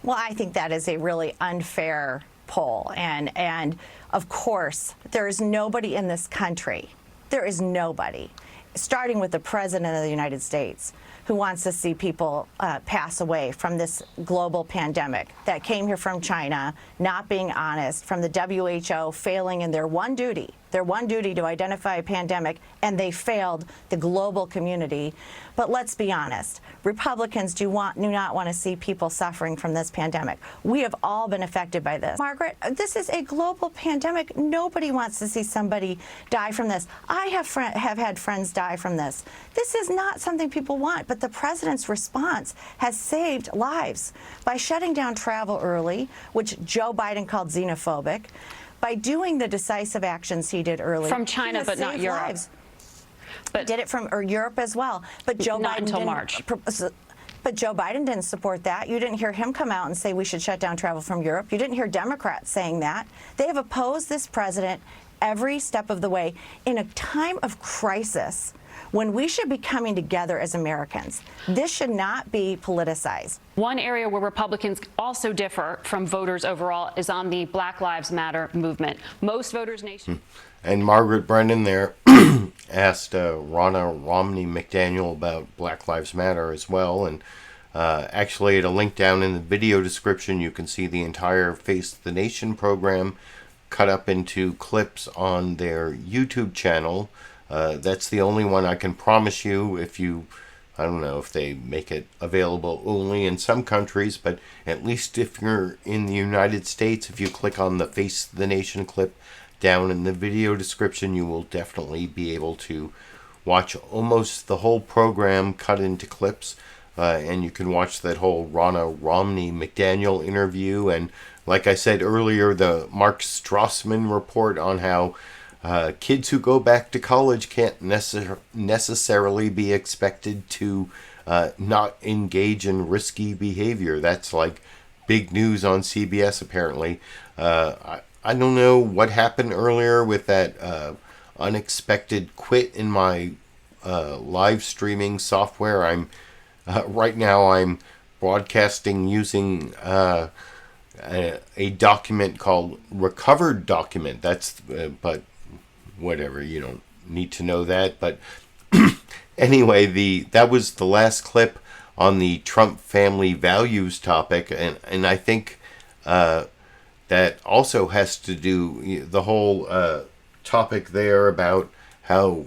Well, I think that is a really unfair poll. And of course, there is nobody in this country, there is nobody, starting with the President of the United States, who wants to see people pass away from this global pandemic that came here from China, not being honest, from the WHO failing in their one duty to identify a pandemic, and they failed the global community. But let's be honest, Republicans do not want to see people suffering from this pandemic. We have all been affected by this. Margaret, this is a global pandemic. Nobody wants to see somebody die from this. I have had friends die from this. This is not something people want, but the president's response has saved lives by shutting down travel early, which Joe Biden called xenophobic, by doing the decisive actions he did early. From China, but not Europe. Lives. But did it from Europe as well. But Joe not Biden until didn't, March. But Joe Biden didn't support that. You didn't hear him come out and say we should shut down travel from Europe. You didn't hear Democrats saying that. They have opposed this president every step of the way in a time of crisis when we should be coming together as Americans. This should not be politicized. One area where Republicans also differ from voters overall is on the Black Lives Matter movement. Most voters nationwide. And Margaret Brennan there asked Ronna Romney McDaniel about Black Lives Matter as well. And actually, at a link down in the video description, you can see the entire Face the Nation program cut up into clips on their YouTube channel. That's the only one I can promise you. I don't know if they make it available only in some countries, but at least if you're in the United States, if you click on the Face the Nation clip down in the video description, you will definitely be able to watch almost the whole program cut into clips. And you can watch that whole Ronna Romney McDaniel interview. And like I said earlier, the Mark Strassman report on how kids who go back to college can't necessarily be expected to not engage in risky behavior. That's like big news on CBS, apparently. I don't know what happened earlier with that unexpected quit in my live streaming software. Right now I'm broadcasting using a document called Recovered Document. But whatever, you don't need to know that. But anyway, that was the last clip on the Trump family values topic, and I think that also has to do the whole topic there about how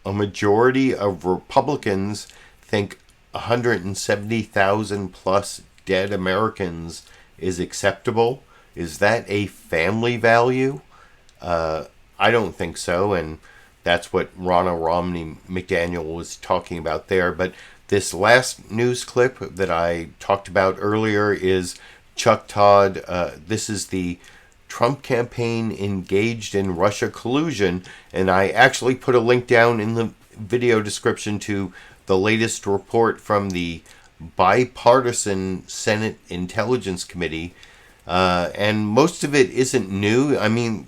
a majority of Republicans think 170,000 plus dead Americans is acceptable. Is that a family value? I don't think so, and that's what Ronna Romney McDaniel was talking about there. But this last news clip that I talked about earlier is Chuck Todd. This is the Trump campaign engaged in Russia collusion, and I actually put a link down in the video description to the latest report from the bipartisan Senate Intelligence Committee, and most of it isn't new. I mean,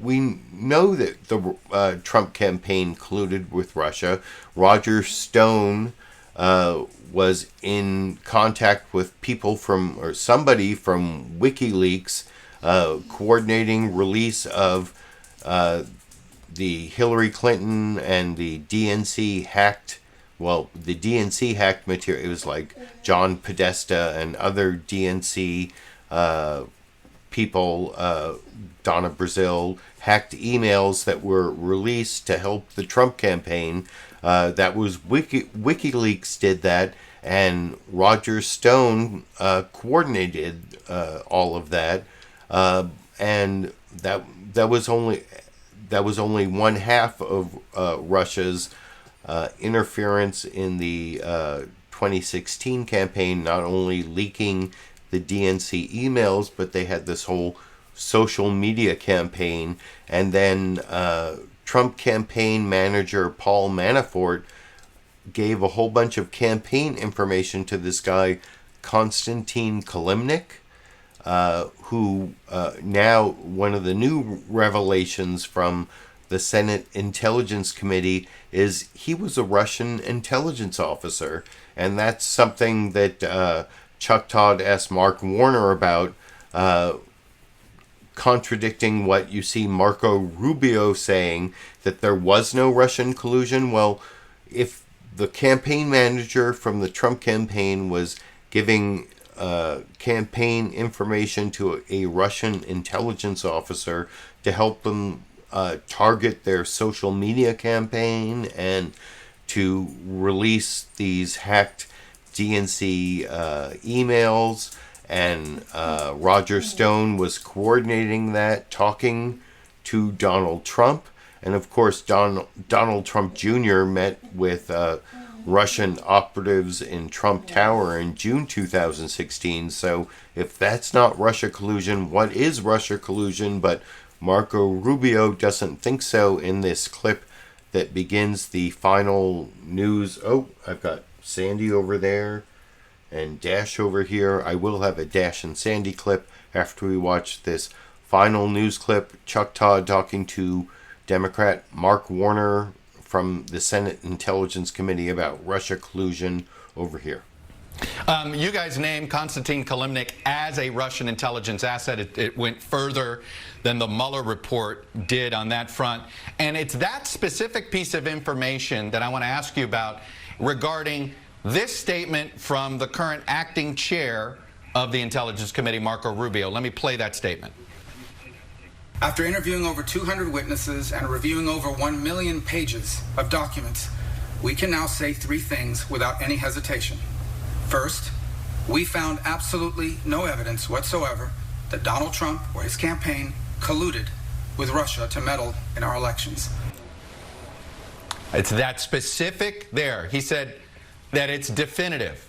we know that the Trump campaign colluded with Russia. Roger Stone was in contact with people somebody from WikiLeaks coordinating release of the Hillary Clinton and the DNC hacked, the DNC hacked material. It was like John Podesta and other DNC people, Donna Brazile, hacked emails that were released to help the Trump campaign. That was WikiLeaks did that, and Roger Stone coordinated all of that, and that was only one half of Russia's interference in the 2016 campaign. Not only leaking the DNC emails, but they had this whole social media campaign, and then Trump campaign manager Paul Manafort gave a whole bunch of campaign information to this guy Konstantin Kilimnik, who now one of the new revelations from the Senate Intelligence Committee is he was a Russian intelligence officer, and that's something that Chuck Todd asked Mark Warner about, contradicting what you see Marco Rubio saying, that there was no Russian collusion. Well, if the campaign manager from the Trump campaign was giving campaign information to a Russian intelligence officer to help them target their social media campaign and to release these hacked DNC emails, and Roger Stone was coordinating that, talking to Donald Trump. And of course, Donald Trump Jr. met with Russian operatives in Trump Tower in June 2016. So if that's not Russia collusion, what is Russia collusion? But Marco Rubio doesn't think so in this clip that begins the final news. Oh, I've got Sandy over there and Dash over here. I will have a Dash and Sandy clip after we watch this final news clip. Chuck Todd talking to Democrat Mark Warner from the Senate Intelligence Committee about Russia collusion over here. You guys named Konstantin Kilimnik as a Russian intelligence asset. It went further than the Mueller report did on that front. And it's that specific piece of information that I want to ask you about regarding this statement from the current acting chair of the Intelligence Committee, Marco Rubio. Let me play that statement. After interviewing over 200 witnesses and reviewing over 1 million pages of documents, we can now say three things without any hesitation. First, we found absolutely no evidence whatsoever that Donald Trump or his campaign colluded with Russia to meddle in our elections. It's that specific there. He said that it's definitive.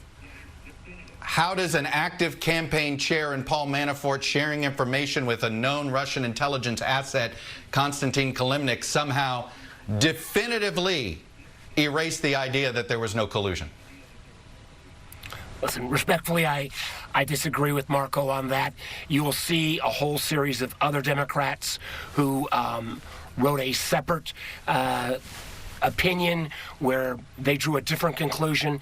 How does an active campaign chair and Paul Manafort sharing information with a known Russian intelligence asset, Konstantin Kilimnik, somehow definitively erase the idea that there was no collusion? Listen, respectfully, I disagree with Marco on that. You will see a whole series of other Democrats who wrote a separate opinion where they drew a different conclusion.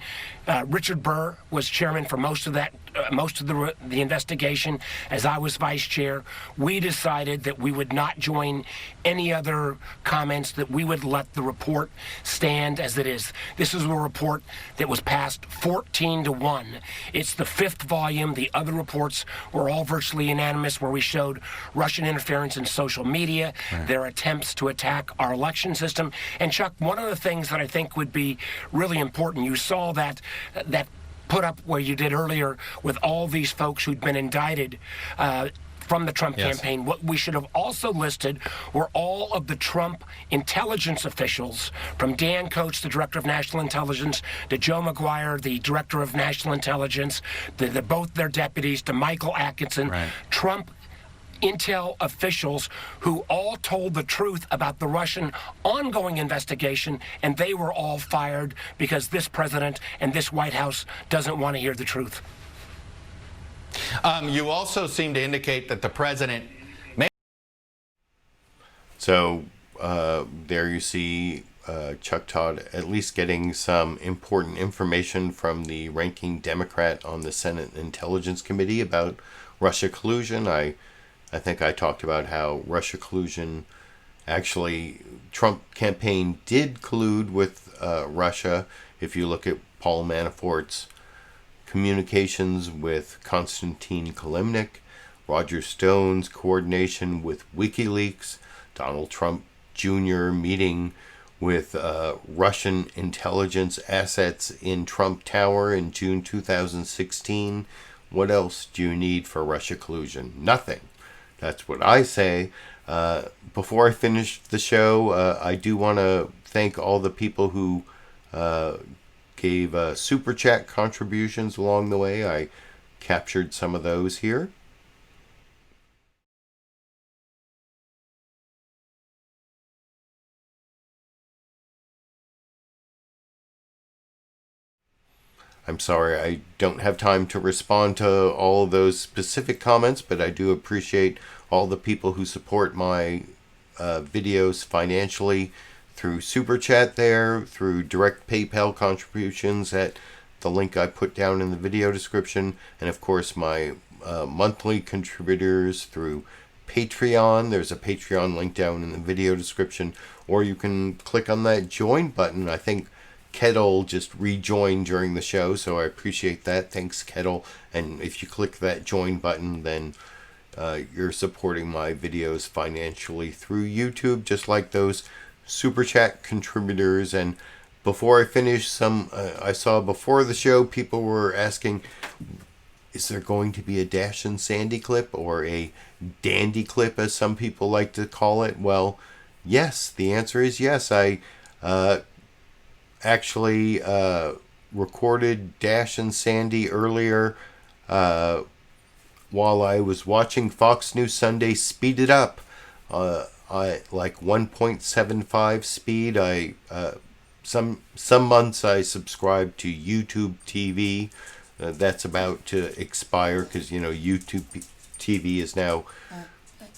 Richard Burr was chairman for most of the investigation. As I was vice chair, we decided that we would not join any other comments, that we would let the report stand as it is. This is a report that was passed 14-1. It's the 5th volume. The other reports were all virtually unanimous, where we showed Russian interference in social media, their attempts to attack our election system. And Chuck, one of the things that I think would be really important, you saw that put up where you did earlier with all these folks who'd been indicted from the Trump campaign. What we should have also listed were all of the Trump intelligence officials, from Dan Coats, the director of national intelligence, to Joe McGuire, the director of national intelligence, both their deputies, to Michael Atkinson. Trump intel officials who all told the truth about the Russian ongoing investigation, and they were all fired because this president and this White House doesn't want to hear the truth. You also seem to indicate that the president may... So there you see Chuck Todd at least getting some important information from the ranking Democrat on the Senate Intelligence Committee about Russia collusion. I I think I talked about how Russia collusion, actually, Trump campaign did collude with Russia. If you look at Paul Manafort's communications with Konstantin Kilimnik, Roger Stone's coordination with WikiLeaks, Donald Trump Jr. meeting with Russian intelligence assets in Trump Tower in June 2016. What else do you need for Russia collusion? Nothing. That's what I say. Before I finish the show, I do want to thank all the people who gave super chat contributions along the way. I captured some of those here. I'm sorry, I don't have time to respond to all of those specific comments, but I do appreciate all the people who support my videos financially through Super Chat there, through direct PayPal contributions at the link I put down in the video description, and of course my monthly contributors through Patreon. There's a Patreon link down in the video description, or you can click on that join button. I think Kettle just rejoined during the show, so I appreciate that. Thanks, Kettle. And if you click that join button, then you're supporting my videos financially through YouTube, just like those super chat contributors. And before I finish, I saw before the show people were asking, is there going to be a Dash and Sandy clip, or a Dandy clip as some people like to call it? Well, yes, the answer is yes. I actually recorded Dash and Sandy earlier while I was watching Fox News Sunday speeded up. I like 1.75 speed. Some months I subscribe to YouTube TV. That's about to expire because, you know, YouTube TV is now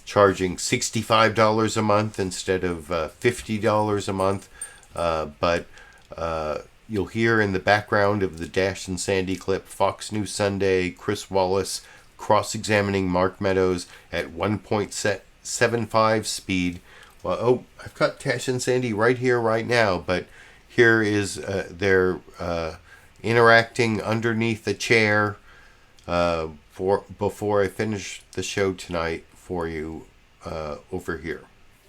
charging $65 a month instead of $50 a month. But you'll hear in the background of the Dash and Sandy clip, Fox News Sunday, Chris Wallace cross-examining Mark Meadows at 1.75 speed. Well, oh, I've got Dash and Sandy right here, right now, but here is they're interacting underneath a chair before I finish the show tonight for you over here.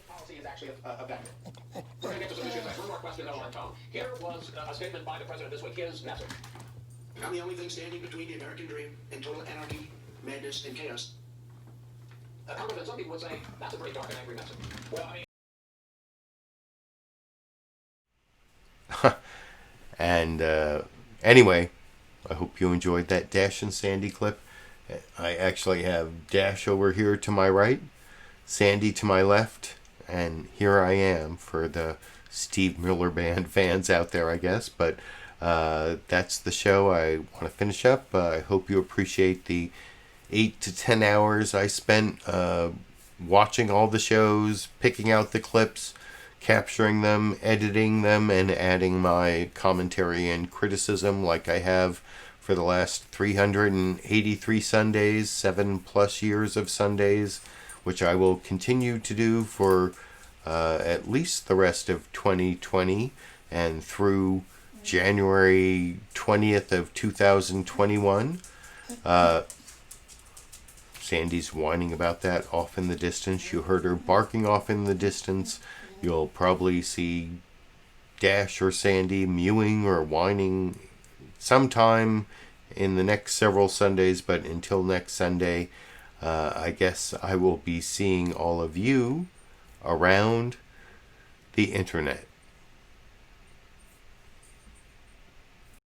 Policy is actually effective. We're going to get to some issues. One more question on Tom. Here was a statement by the president this week. His message. I'm the only thing standing between the American dream and total anarchy, madness, and chaos. Congressman, some people would say that's a pretty dark and angry message. Well, I mean... And anyway, I hope you enjoyed that Dash and Sandy clip. I actually have Dash over here to my right, Sandy to my left, and here I am for the Steve Miller Band fans out there, I guess. But that's the show. I want to finish up. I hope you appreciate the 8 to 10 hours I spent watching all the shows, picking out the clips, capturing them, editing them, and adding my commentary and criticism like I have for the last 383 Sundays, 7+ years of Sundays, which I will continue to do for at least the rest of 2020 and through January 20th of 2021. Sandy's whining about that off in the distance. You heard her barking off in the distance. You'll probably see Dash or Sandy mewing or whining sometime in the next several Sundays, but until next Sunday, I guess I will be seeing all of you around the internet.